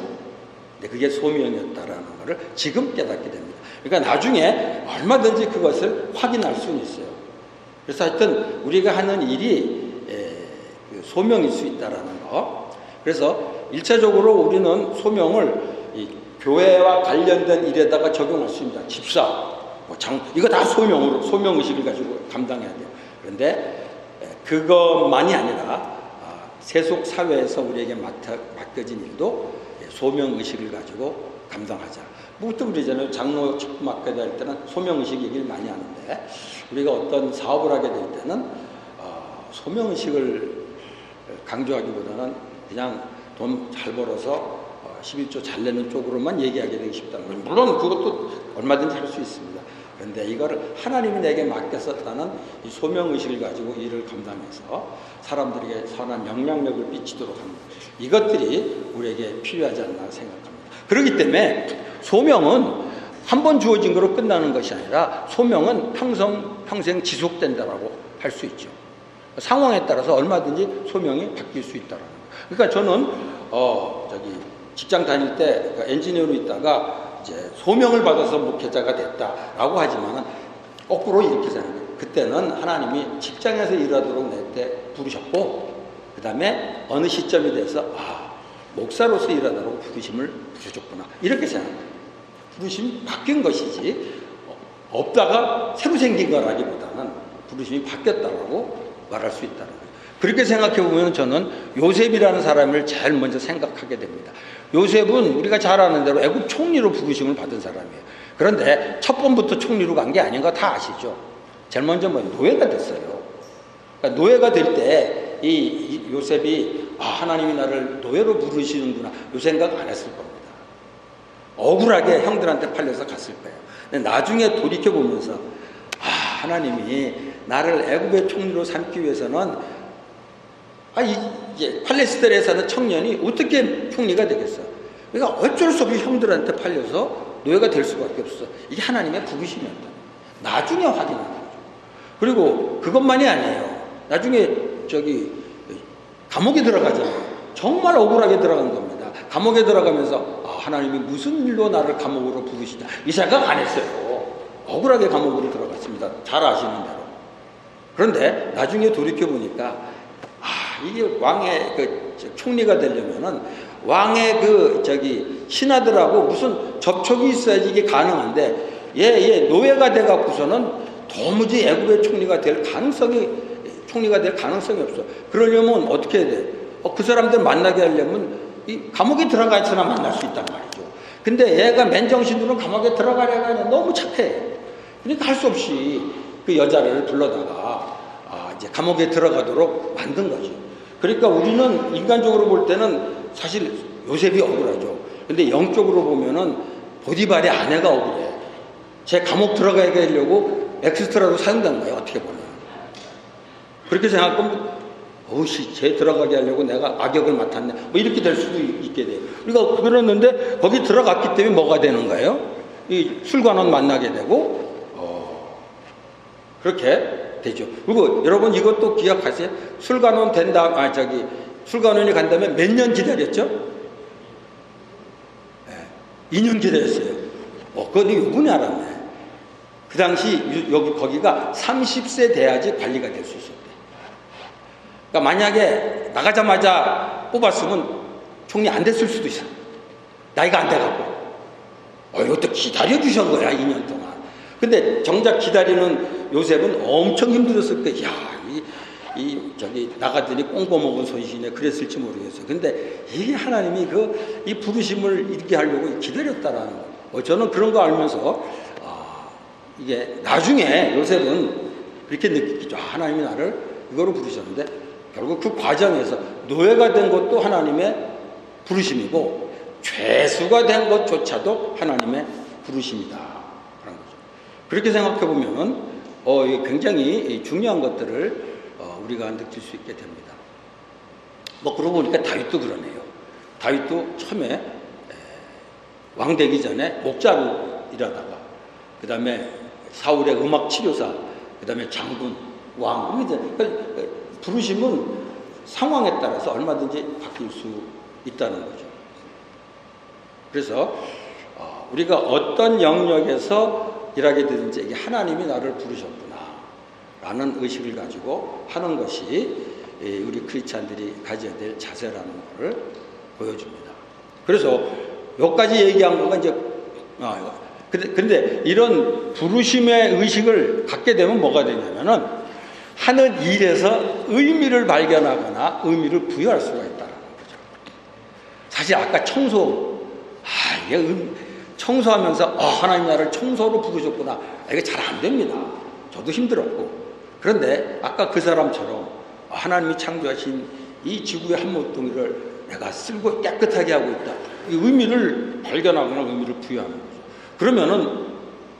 근데 그게 소명이었다라는 것을 지금 깨닫게 됩니다. 그러니까 나중에 얼마든지 그것을 확인할 수는 있어요. 그래서 하여튼 우리가 하는 일이 소명일 수 있다라는 거. 그래서 1차적으로 우리는 소명을 이 교회와 관련된 일에다가 적용할 수 있습니다. 집사, 이거 다 소명의식을 가지고 감당해야 돼요. 그런데 그것만이 아니라 세속 사회에서 우리에게 맡겨진 일도 소명의식을 가지고 감당하자. 보통 그러잖아요. 장로 축복 맡게 될 때는 소명의식 얘기를 많이 하는데, 우리가 어떤 사업을 하게 될 때는 소명의식을 강조하기보다는 그냥 돈 잘 벌어서 11조 잘 내는 쪽으로만 얘기하게 되기 쉽다는 거예요. 물론 그것도 얼마든지 할 수 있습니다. 그런데 이거를 하나님이 내게 맡겼었다는 이 소명의식을 가지고 일을 감당해서 사람들에게 선한 영향력을 끼치도록 하는 것, 이것들이 우리에게 필요하지 않나 생각합니다. 그렇기 때문에 소명은 한 번 주어진 거로 끝나는 것이 아니라 소명은 평생 지속된다라고 할 수 있죠. 상황에 따라서 얼마든지 소명이 바뀔 수 있다라는 거예요. 그러니까 저는 직장 다닐 때 엔지니어로 있다가 이제 소명을 받아서 목회자가 됐다라고 하지만은 거꾸로 이렇게 생각해요. 그때는 하나님이 직장에서 일하도록 내 때 부르셨고, 그 다음에 어느 시점이 돼서 목사로서 일하도록 부르심을 주셨구나, 이렇게 생각해요. 부르심이 바뀐 것이지 없다가 새로 생긴 거라기보다는 부르심이 바뀌었다고 말할 수 있다는 거예요. 그렇게 생각해 보면 저는 요셉이라는 사람을 제일 먼저 생각하게 됩니다. 요셉은 우리가 잘 아는 대로 애굽 총리로 부르심을 받은 사람이에요. 그런데 첫 번부터 총리로 간 게 아닌 거 다 아시죠? 제일 먼저 노예가 됐어요. 그러니까 노예가 될 때 이 요셉이 하나님이 나를 노예로 부르시는구나, 이 생각 안 했을 겁니다. 억울하게 형들한테 팔려서 갔을 거예요. 근데 나중에 돌이켜 보면서 하나님이 나를 애굽의 총리로 삼기 위해서는 이제 팔레스타인에 사는 청년이 어떻게 총리가 되겠어? 그러니까 어쩔 수 없이 형들한테 팔려서 노예가 될 수밖에 없어. 이게 하나님의 부르심이었다. 나중에 확인하는 거죠. 그리고 그것만이 아니에요. 나중에 감옥에 들어가잖아요. 정말 억울하게 들어간 겁니다. 감옥에 들어가면서 하나님이 무슨 일로 나를 감옥으로 부르시냐, 이 생각 안 했어요. 억울하게 감옥으로 들어갔습니다. 잘 아시는 대로. 그런데 나중에 돌이켜 보니까 이게 왕의 총리가 되려면은 왕의 신하들하고 무슨 접촉이 있어야지 이게 가능한데, 얘 노예가 돼 갖고서는 도무지 애굽의 총리가 될 가능성이 없어. 그러려면 어떻게 해야 돼? 그 사람들 만나게 하려면 이 감옥에 들어가서나 만날 수 있단 말이죠. 근데 얘가 맨정신으로 감옥에 들어가려고 하면 너무 착해. 그러니까 할 수 없이 그 여자를 불러다가 이제 감옥에 들어가도록 만든 거죠. 그러니까 우리는 인간적으로 볼 때는 사실 요셉이 억울하죠. 근데 영적으로 보면은 보디발의 아내가 억울해. 제 감옥 들어가게 하려고 엑스트라로 사용된 거예요, 어떻게 보면. 그렇게 생각하면 쟤 들어가게 하려고 내가 악역을 맡았네, 이렇게 될 수도 있게 돼요. 그러니까 그랬는데 거기 들어갔기 때문에 뭐가 되는 거예요? 이 술관원 만나게 되고 그렇게 되죠. 그리고 여러분 이것도 기억하세요. 술관원 된다, 술관원이 간다면 몇 년 기다렸죠? 네, 2년 기다렸어요. 그건 이분이 알았네. 그 당시 거기가 30세 돼야지 관리가 될 수 있었대. 그러니까 만약에 나가자마자 뽑았으면 총리 안 됐을 수도 있어. 나이가 안 돼갖고. 이것도 기다려주신 거야, 2년 동안. 근데 정작 기다리는 요셉은 엄청 힘들었을 거야. 나가더니 꽁꼬먹은 손이네. 그랬을지 모르겠어요. 근데 이게 하나님이 이 부르심을 이렇게 하려고 기다렸다라는 거. 저는 그런 거 알면서, 이게 나중에 요셉은 이렇게 느끼죠. 하나님이 나를 이거로 부르셨는데, 결국 그 과정에서 노예가 된 것도 하나님의 부르심이고, 죄수가 된 것조차도 하나님의 부르심이다. 그런 거죠. 그렇게 생각해 보면은, 굉장히 중요한 것들을 우리가 느낄 수 있게 됩니다. 그러고 보니까 다윗도 그러네요. 다윗도 처음에 왕 되기 전에 목자로 일하다가, 그 다음에 사울의 음악 치료사, 그 다음에 장군, 왕. 부르심은 상황에 따라서 얼마든지 바뀔 수 있다는 거죠. 그래서 우리가 어떤 영역에서 일하게 되든지 이게 하나님이 나를 부르셨구나 라는 의식을 가지고 하는 것이 우리 크리스찬들이 가져야 될 자세라는 것을 보여줍니다. 그래서 여기까지 얘기한 거가 이제 근데 이런 부르심의 의식을 갖게 되면 뭐가 되냐면은 하는 일에서 의미를 발견하거나 의미를 부여할 수가 있다는 거죠. 사실 아까 청소하면서 하나님 나를 청소로 부르셨구나. 이게 잘 안 됩니다. 저도 힘들었고. 그런데 아까 그 사람처럼 하나님이 창조하신 이 지구의 한 모퉁이를 내가 쓸고 깨끗하게 하고 있다. 이 의미를 발견하거나 의미를 부여하는 거죠. 그러면은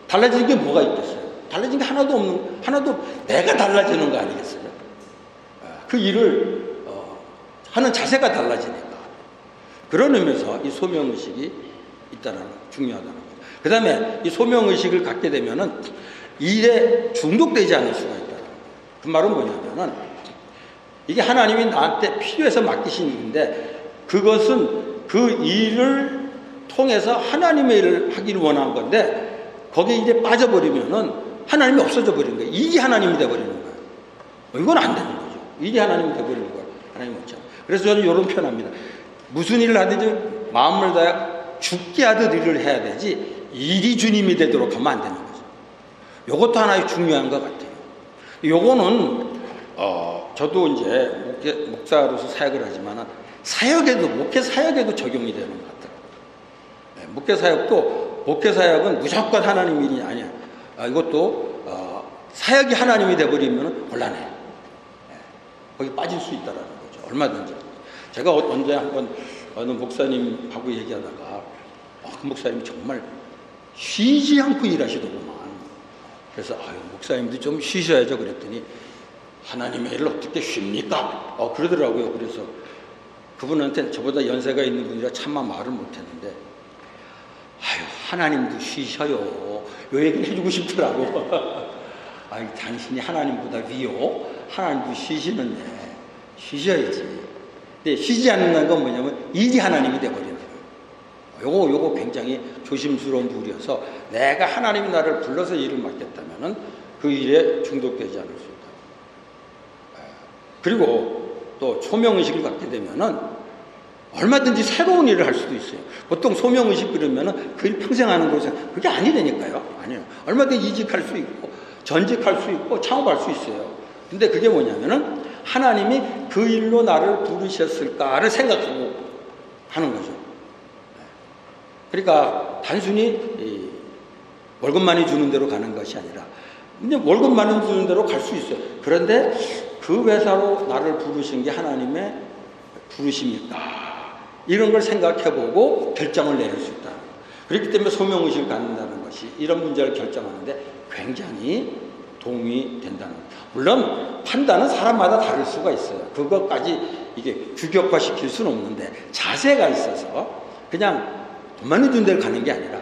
달라지는 게 뭐가 있겠어요? 달라진 게 하나도 내가 달라지는 거 아니겠어요? 그 일을 하는 자세가 달라지니까. 그런 의미에서 이 소명의식이 있다는 중요하다는 거죠. 그 다음에 이 소명의식을 갖게 되면은 일에 중독되지 않을 수가 있다는 거예요. 그 말은 뭐냐면은 이게 하나님이 나한테 필요해서 맡기신 일인데 그것은 그 일을 통해서 하나님의 일을 하기를 원한 건데 거기에 이제 빠져버리면은 하나님이 없어져 버리는 거예요. 이게 하나님이 돼버리는 거예요. 이건 안 되는 거죠. 이게 하나님이 돼버리는 거예요. 하나님 없죠. 그래서 저는 이런 표현합니다. 무슨 일을 하든지 마음을 다해 죽게 하듯 일을 해야 되지 일이 주님이 되도록 하면 안 되는 거죠. 이것도 하나의 중요한 것 같아요. 요거는 저도 이제 목사로서 사역을 하지만 목회 사역에도 적용이 되는 것 같아요. 목회 사역도 목회 사역은 무조건 하나님 일이 아니야. 이것도 사역이 하나님이 돼버리면 곤란해. 거기 빠질 수 있다라는 거죠. 얼마든지. 제가 언제 한번 어느 목사님하고 얘기하다가 그 목사님이 정말 쉬지 않고 일하시더구만. 그래서 목사님도 좀 쉬셔야죠. 그랬더니 하나님의 일을 어떻게 쉽니까? 그러더라고요. 그래서 그분한테 저보다 연세가 있는 분이라 차마 말을 못했는데 하나님도 쉬셔요. 요 얘기를 해주고 싶더라고. 당신이 하나님보다 위요. 하나님도 쉬시는데 쉬셔야지. 근데 쉬지 않는다는 건 뭐냐면 일이 하나님이 돼버리는 거예요. 요거 굉장히 조심스러운 부분이어서 내가 하나님이 나를 불러서 일을 맡겠다면은 그 일에 중독되지 않을 수 있다. 그리고 또 소명의식을 갖게 되면은 얼마든지 새로운 일을 할 수도 있어요. 보통 소명의식 그러면은 그 일 평생 하는 것은 그게 아니라니까요. 아니에요. 얼마든지 이직할 수 있고 전직할 수 있고 창업할 수 있어요. 근데 그게 뭐냐면은 하나님이 그 일로 나를 부르셨을까를 생각하고 하는 거죠. 그러니까 단순히 월급 많이 주는 대로 가는 것이 아니라 근데 월급 많이 주는 대로 갈 수 있어요. 그런데 그 회사로 나를 부르신 게 하나님의 부르심일까? 이런 걸 생각해보고 결정을 내릴 수 있다. 그렇기 때문에 소명의식을 갖는다는 것이 이런 문제를 결정하는데 굉장히 도움이 된다는 거죠. 물론 판단은 사람마다 다를 수가 있어요. 그것까지 이게 규격화시킬 수는 없는데 자세가 있어서 그냥 돈 많이 준 데를 가는 게 아니라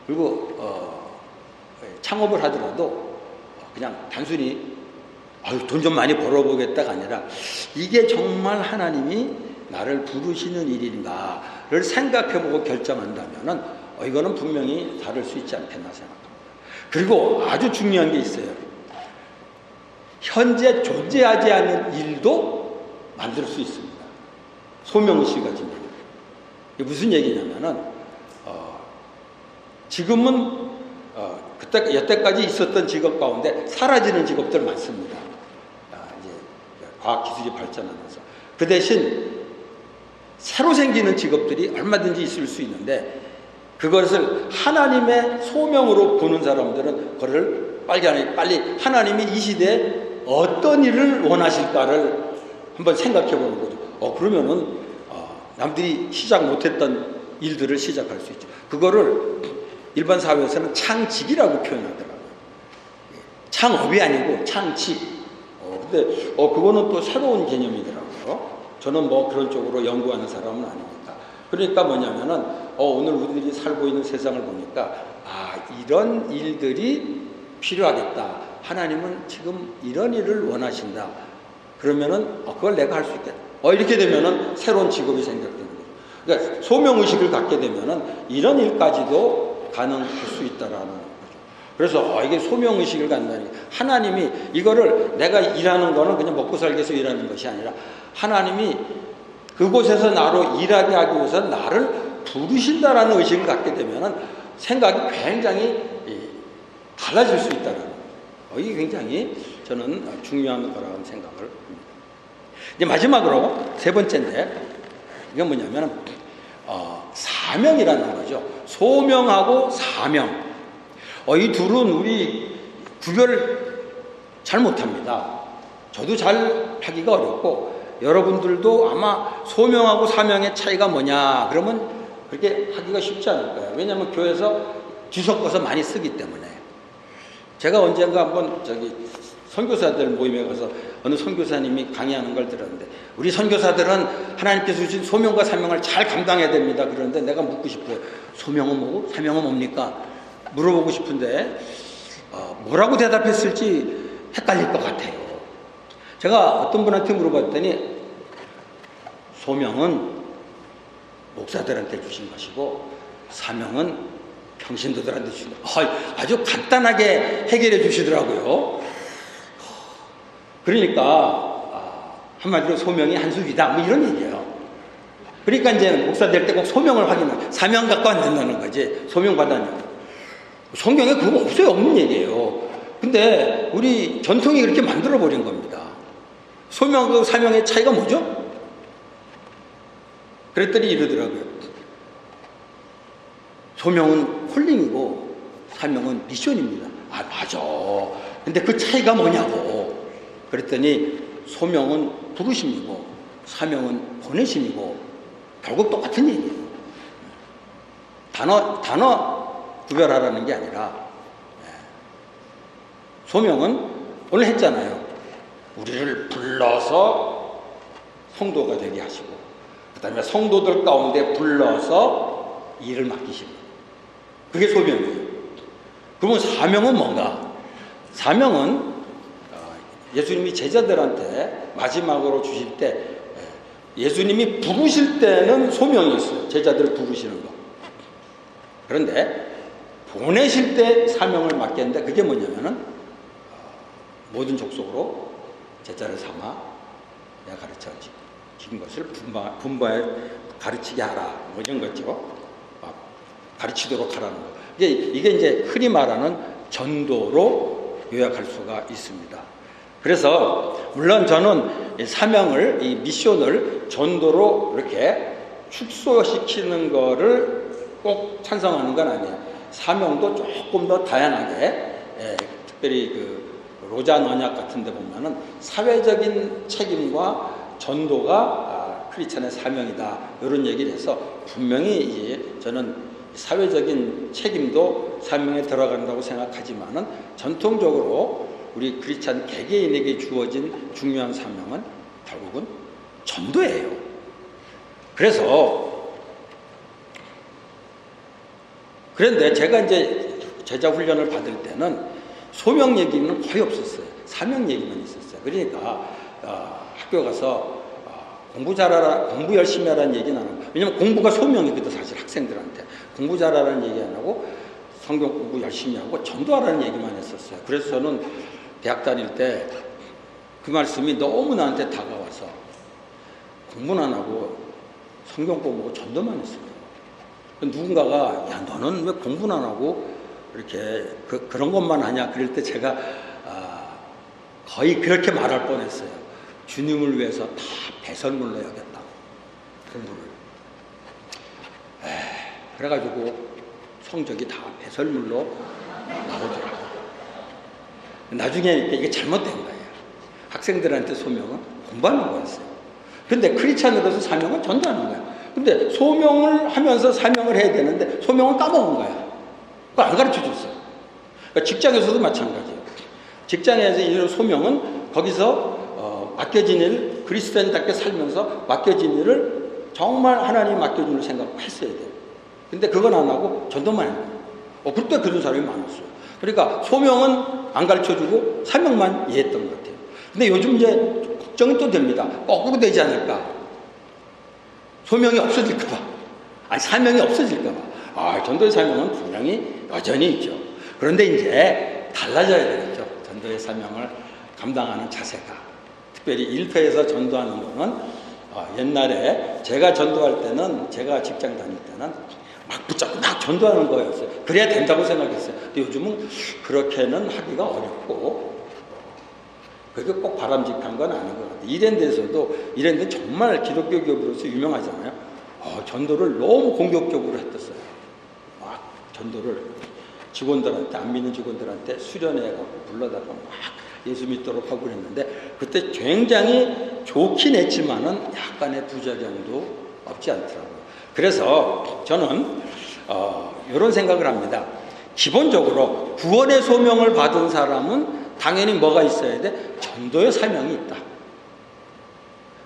그리고 창업을 하더라도 그냥 단순히 돈 좀 많이 벌어보겠다가 아니라 이게 정말 하나님이 나를 부르시는 일인가를 생각해보고 결정한다면은 이거는 분명히 다를 수 있지 않겠나 생각합니다. 그리고 아주 중요한 게 있어요. 현재 존재하지 않는 일도 만들 수 있습니다. 소명의식을 가지면. 이게 무슨 얘기냐면은 지금은 여태까지 있었던 직업 가운데 사라지는 직업들 많습니다. 이제 과학기술이 발전하면서. 그 대신 새로 생기는 직업들이 얼마든지 있을 수 있는데 그것을 하나님의 소명으로 보는 사람들은 그걸 빨리 하나님이 이 시대에 어떤 일을 원하실까를 한번 생각해 보는 거죠. 그러면은 남들이 시작 못했던 일들을 시작할 수 있죠. 그거를 일반 사회에서는 창직이라고 표현하더라고요. 창업이 아니고 창직. 근데 그거는 또 새로운 개념이더라고요. 저는 뭐 그런 쪽으로 연구하는 사람은 아니니까. 그러니까 뭐냐면은 오늘 우리들이 살고 있는 세상을 보니까 이런 일들이 필요하겠다. 하나님은 지금 이런 일을 원하신다. 그러면은 그걸 내가 할 수 있겠다. 이렇게 되면은 새로운 직업이 생각되는 거죠. 그러니까 소명의식을 갖게 되면은 이런 일까지도 가능할 수 있다라는 거죠. 그래서 이게 소명의식을 갖는다니 하나님이 이거를 내가 일하는 거는 그냥 먹고 살기 위해서 일하는 것이 아니라 하나님이 그곳에서 나로 일하게 하기 위해서 나를 부르신다라는 의식을 갖게 되면은 생각이 굉장히 달라질 수 있다는 거예요. 이게 굉장히 저는 중요한 거라고 생각을 합니다. 이제 마지막으로 세 번째인데 이건 뭐냐면 사명이라는 거죠. 소명하고 사명. 이 둘은 우리 구별을 잘 못합니다. 저도 잘 하기가 어렵고 여러분들도 아마 소명하고 사명의 차이가 뭐냐 그러면 그렇게 하기가 쉽지 않을 거예요. 왜냐하면 교회에서 뒤섞어서 많이 쓰기 때문에. 제가 언젠가 한번 선교사들 모임에 가서 어느 선교사님이 강의하는 걸 들었는데 우리 선교사들은 하나님께서 주신 소명과 사명을 잘 감당해야 됩니다. 그런데 내가 묻고 싶어요. 소명은 뭐고 사명은 뭡니까? 물어보고 싶은데 뭐라고 대답했을지 헷갈릴 것 같아요. 제가 어떤 분한테 물어봤더니 소명은 목사들한테 주신 것이고 사명은 평신도들한테 주신 아주 간단하게 해결해 주시더라고요. 그러니까 한마디로 소명이 한 수이다 뭐 이런 얘기예요. 그러니까 이제 목사 될 때 꼭 소명을 확인해 사명 갖고 안 된다는 거지. 소명 받아내요. 성경에 그거 없어요. 없는 얘기예요. 근데 우리 전통이 그렇게 만들어 버린 겁니다. 소명과 사명의 차이가 뭐죠? 그랬더니 이러더라고요. 소명은 콜링이고 사명은 미션입니다. 맞아. 근데 그 차이가 뭐냐고. 그랬더니 소명은 부르심이고 사명은 보내심이고 결국 똑같은 얘기예요. 단어 구별하라는 게 아니라 소명은 오늘 했잖아요. 우리를 불러서 성도가 되게 하시고 그 다음에 성도들 가운데 불러서 일을 맡기시고 그게 소명이에요. 그러면 사명은 뭔가? 사명은 예수님이 제자들한테 마지막으로 주실 때 예수님이 부르실 때는 소명이었어요. 제자들을 부르시는 거. 그런데 보내실 때 사명을 맡겼는데 그게 뭐냐면은 모든 족속으로 제자를 삼아 내가 가르쳐 지킨 것을 분바에 가르치게 하라 뭐 이런 거죠. 가르치도록 하라는 거. 이게 이제 흔히 말하는 전도로 요약할 수가 있습니다. 그래서 물론 저는 사명을 이 미션을 전도로 이렇게 축소시키는 거를 꼭 찬성하는 건 아니에요. 사명도 조금 더 다양하게 특별히 그 로잔 언약 같은 데 보면은 사회적인 책임과 전도가 크리스찬의 사명이다 이런 얘기를 해서 분명히 이제 저는 사회적인 책임도 사명에 들어간다고 생각하지만은 전통적으로 우리 크리스찬 개개인에게 주어진 중요한 사명은 결국은 전도예요. 그래서 그런데 제가 이제 제자 훈련을 받을 때는 소명 얘기는 거의 없었어요. 사명 얘기만 있었어요. 그러니까 학교 가서 공부 잘하라, 공부 열심히 하라는 얘기는 안 하고, 왜냐면 공부가 소명이거든 사실 학생들한테. 공부 잘하라는 얘기 안 하고 성경 공부 열심히 하고 전도하라는 얘기만 했었어요. 그래서 저는 대학 다닐 때 그 말씀이 너무 나한테 다가와서 공부는 안 하고 성경 공부하고 전도만 했어요. 누군가가 야 너는 왜 공부는 안 하고 이렇게 그런 것만 하냐 그럴 때 제가 거의 그렇게 말할 뻔했어요. 주님을 위해서 다 배설물로 여겼다고. 공부를. 그래가지고 성적이 다 배설물로 나오더라고요. 나중에 이게 잘못된 거예요. 학생들한테 소명은 공부하는 거였어요. 근데 크리스찬으로서 사명은 전도하는 거야. 근데 소명을 하면서 사명을 해야 되는데 소명은 까먹은 거야. 그걸 안 가르쳐 줬어요. 그러니까 직장에서도 마찬가지예요. 직장에서 이런 소명은 거기서 맡겨진 일, 그리스도인답게 살면서 맡겨진 일을 정말 하나님 맡겨준 일 생각했어야 돼요. 근데 그건 안 하고 전도만 해요. 그때 그런 사람이 많았어요. 그러니까 소명은 안 가르쳐주고 사명만 이해했던 것 같아요. 근데 요즘 이제 걱정이 또 됩니다. 거꾸로 되지 않을까? 소명이 없어질까봐. 아니, 사명이 없어질까봐. 전도의 사명은 분명히 여전히 있죠. 그런데 이제 달라져야 되겠죠. 전도의 사명을 감당하는 자세가. 특별히 일터에서 전도하는 거는 옛날에 제가 전도할 때는, 제가 직장 다닐 때는 막 붙잡고 막 전도하는 거였어요. 그래야 된다고 생각했어요. 근데 요즘은 그렇게는 하기가 어렵고, 그게 꼭 바람직한 건 아닌 것 같아요. 이랜드에서도 정말 기독교 기업으로서 유명하잖아요. 전도를 너무 공격적으로 했었어요. 막 전도를 직원들한테, 안 믿는 직원들한테 수련회하고 불러다가 막 예수 믿도록 하고 그랬는데, 그때 굉장히 좋긴 했지만은 약간의 부작용도 없지 않더라고요. 그래서 저는 이런 생각을 합니다. 기본적으로 구원의 소명을 받은 사람은 당연히 뭐가 있어야 돼? 전도의 사명이 있다.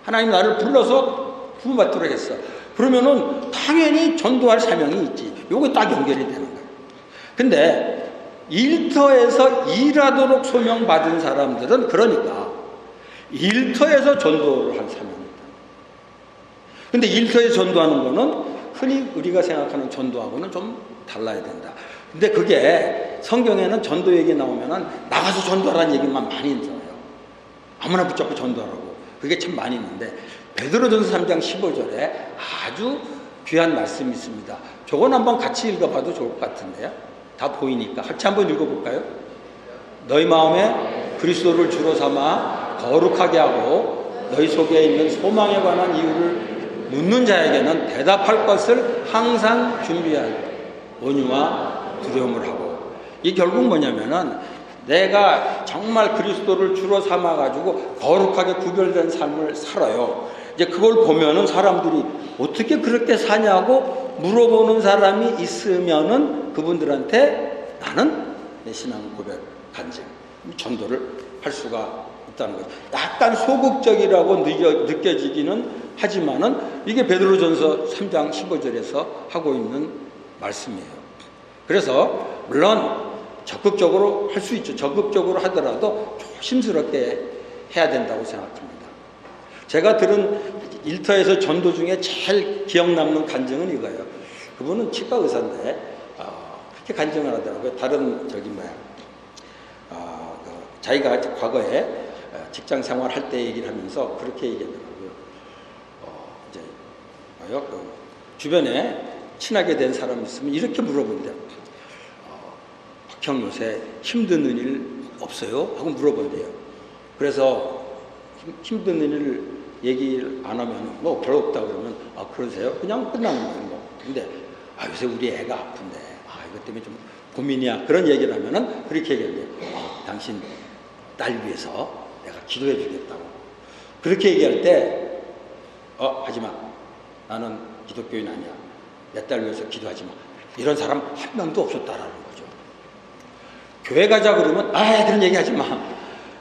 하나님 나를 불러서 구원받도록 했어. 그러면은 당연히 전도할 사명이 있지. 요게 딱 연결이 되는 거예요. 근데 일터에서 일하도록 소명받은 사람들은 그러니까 일터에서 전도를 할 사명이 있다. 근데 일터에서 전도하는 거는 흔히 우리가 생각하는 전도하고는 좀 달라야 된다. 근데 그게 성경에는 전도 얘기 나오면은 나가서 전도하라는 얘기만 많이 있어요. 아무나 붙잡고 전도하라고. 그게 참 많이 있는데 베드로전서 3장 15절에 아주 귀한 말씀이 있습니다. 저건 한번 같이 읽어봐도 좋을 것 같은데요. 다 보이니까 같이 한번 읽어볼까요? 너희 마음에 그리스도를 주로 삼아 거룩하게 하고 너희 속에 있는 소망에 관한 이유를 묻는 자에게는 대답할 것을 항상 준비할 온유와 두려움을 하고. 이 결국 뭐냐면은 내가 정말 그리스도를 주로 삼아가지고 거룩하게 구별된 삶을 살아요. 이제 그걸 보면은 사람들이 어떻게 그렇게 사냐고 물어보는 사람이 있으면은 그분들한테 나는 내 신앙 고백 간증, 전도를 할 수가 있다는 거죠. 약간 소극적이라고 느껴지기는 하지만은 이게 베드로전서 3장 15절에서 하고 있는 말씀이에요. 그래서 물론 적극적으로 할 수 있죠. 적극적으로 하더라도 조심스럽게 해야 된다고 생각합니다. 제가 들은 일터에서 전도 중에 제일 기억 남는 간증은 이거예요. 그분은 치과 의사인데 그렇게 간증을 하더라고요. 다른 자기가 과거에 직장 생활할 때 얘기를 하면서 그렇게 얘기하더라고요. 주변에 친하게 된 사람이 있으면 이렇게 물어본대요. 박형 요새 힘드는 일 없어요? 하고 물어본대요. 그래서 힘든 일 얘기를 안 하면 뭐 별로 없다 그러면 그러세요? 그냥 끝나는 거예요. 뭐. 근데 요새 우리 애가 아픈데 이것 때문에 좀 고민이야. 그런 얘기를 하면은 그렇게 얘기해요. 당신 딸 위해서 내가 기도해 주겠다고. 그렇게 얘기할 때 하지마. 나는 기독교인 아니야. 내 딸 위해서 기도하지 마. 이런 사람 한 명도 없었다라는 거죠. 교회 가자 그러면 그런 얘기 하지 마.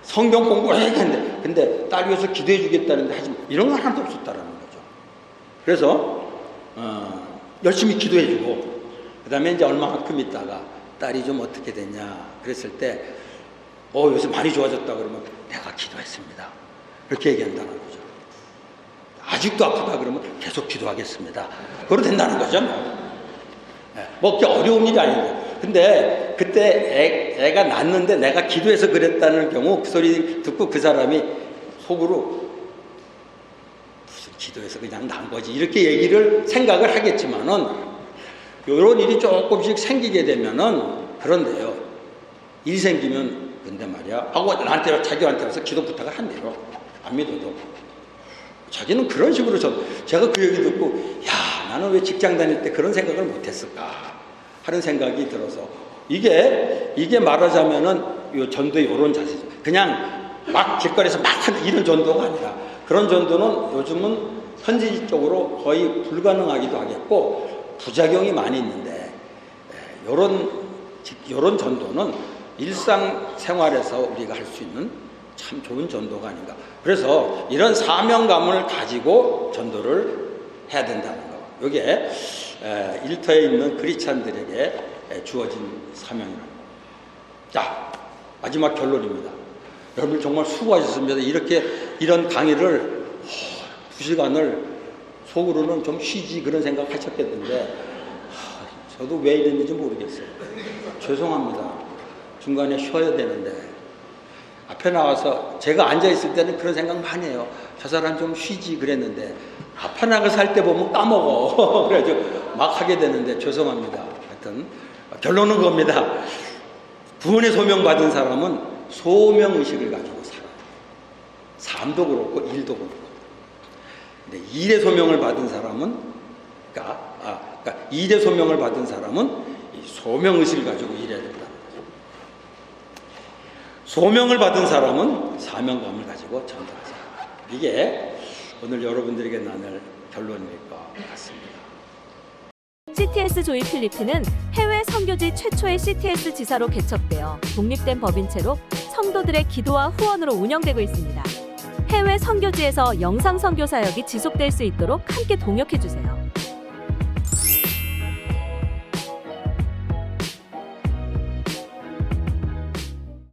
성경 공부를 해야 되는데 근데 딸 위해서 기도해 주겠다는데 하지 마. 이런 거 하나도 없었다라는 거죠. 그래서 열심히 기도해 주고 그다음에 이제 얼마만큼 있다가 딸이 좀 어떻게 됐냐 그랬을 때 요새 많이 좋아졌다 그러면 내가 기도했습니다. 그렇게 얘기한다는 거죠. 아직도 아프다 그러면 계속 기도하겠습니다. 그러면 된다는 거죠. 뭐 그게 어려운 일이 아닌데. 근데 그때 애가 낳는데 내가 기도해서 그랬다는 경우 그 소리 듣고 그 사람이 속으로 무슨 기도해서 그냥 난 거지 이렇게 얘기를 생각을 하겠지만은 이런 일이 조금씩 생기게 되면은 그런데요. 일이 생기면 근데 말이야 하고 나한테 자기한테 와서 기도 부탁을 한대요. 안 믿어도. 자기는 그런 식으로 제가 그 얘기 듣고 야 나는 왜 직장 다닐 때 그런 생각을 못했을까 하는 생각이 들어서 이게 말하자면은 요 전도의 이런 자세죠. 그냥 막 길거리에서 막 하는 이런 전도가 아니라 그런 전도는 요즘은 현지적으로 거의 불가능하기도 하겠고 부작용이 많이 있는데 요런 전도는 일상생활에서 우리가 할 수 있는 참 좋은 전도가 아닌가. 그래서 이런 사명감을 가지고 전도를 해야 된다는 거. 이게 일터에 있는 크리스찬들에게 주어진 사명이라는 거. 자, 마지막 결론입니다. 여러분 정말 수고하셨습니다. 이런 강의를 2시간을 속으로는 좀 쉬지 그런 생각 하셨겠는데 저도 왜 이랬는지 모르겠어요. 죄송합니다. 중간에 쉬어야 되는데 앞에 나와서 제가 앉아있을 때는 그런 생각 많이 해요. 저 사람 좀 쉬지 그랬는데 앞에 나가서 할 때 보면 까먹어. 그래가지고 막 하게 되는데 죄송합니다. 하여튼 결론은 겁니다. 구원의 소명 받은 사람은 소명의식을 가지고 살아요. 삶도 그렇고 일도 그렇고. 근데 일의 소명을 받은 사람은 그러니까 일의 소명을 받은 사람은 이 소명의식을 가지고 일해야 된다. 소명을 받은 사람은 사명감을 가지고 전도하자. 이게 오늘 여러분들에게 나눌 결론일 것 같습니다. CTS 조이 필리핀은 해외 선교지 최초의 CTS 지사로 개척되어 독립된 법인체로 성도들의 기도와 후원으로 운영되고 있습니다. 해외 선교지에서 영상 선교 사역이 지속될 수 있도록 함께 동역해 주세요.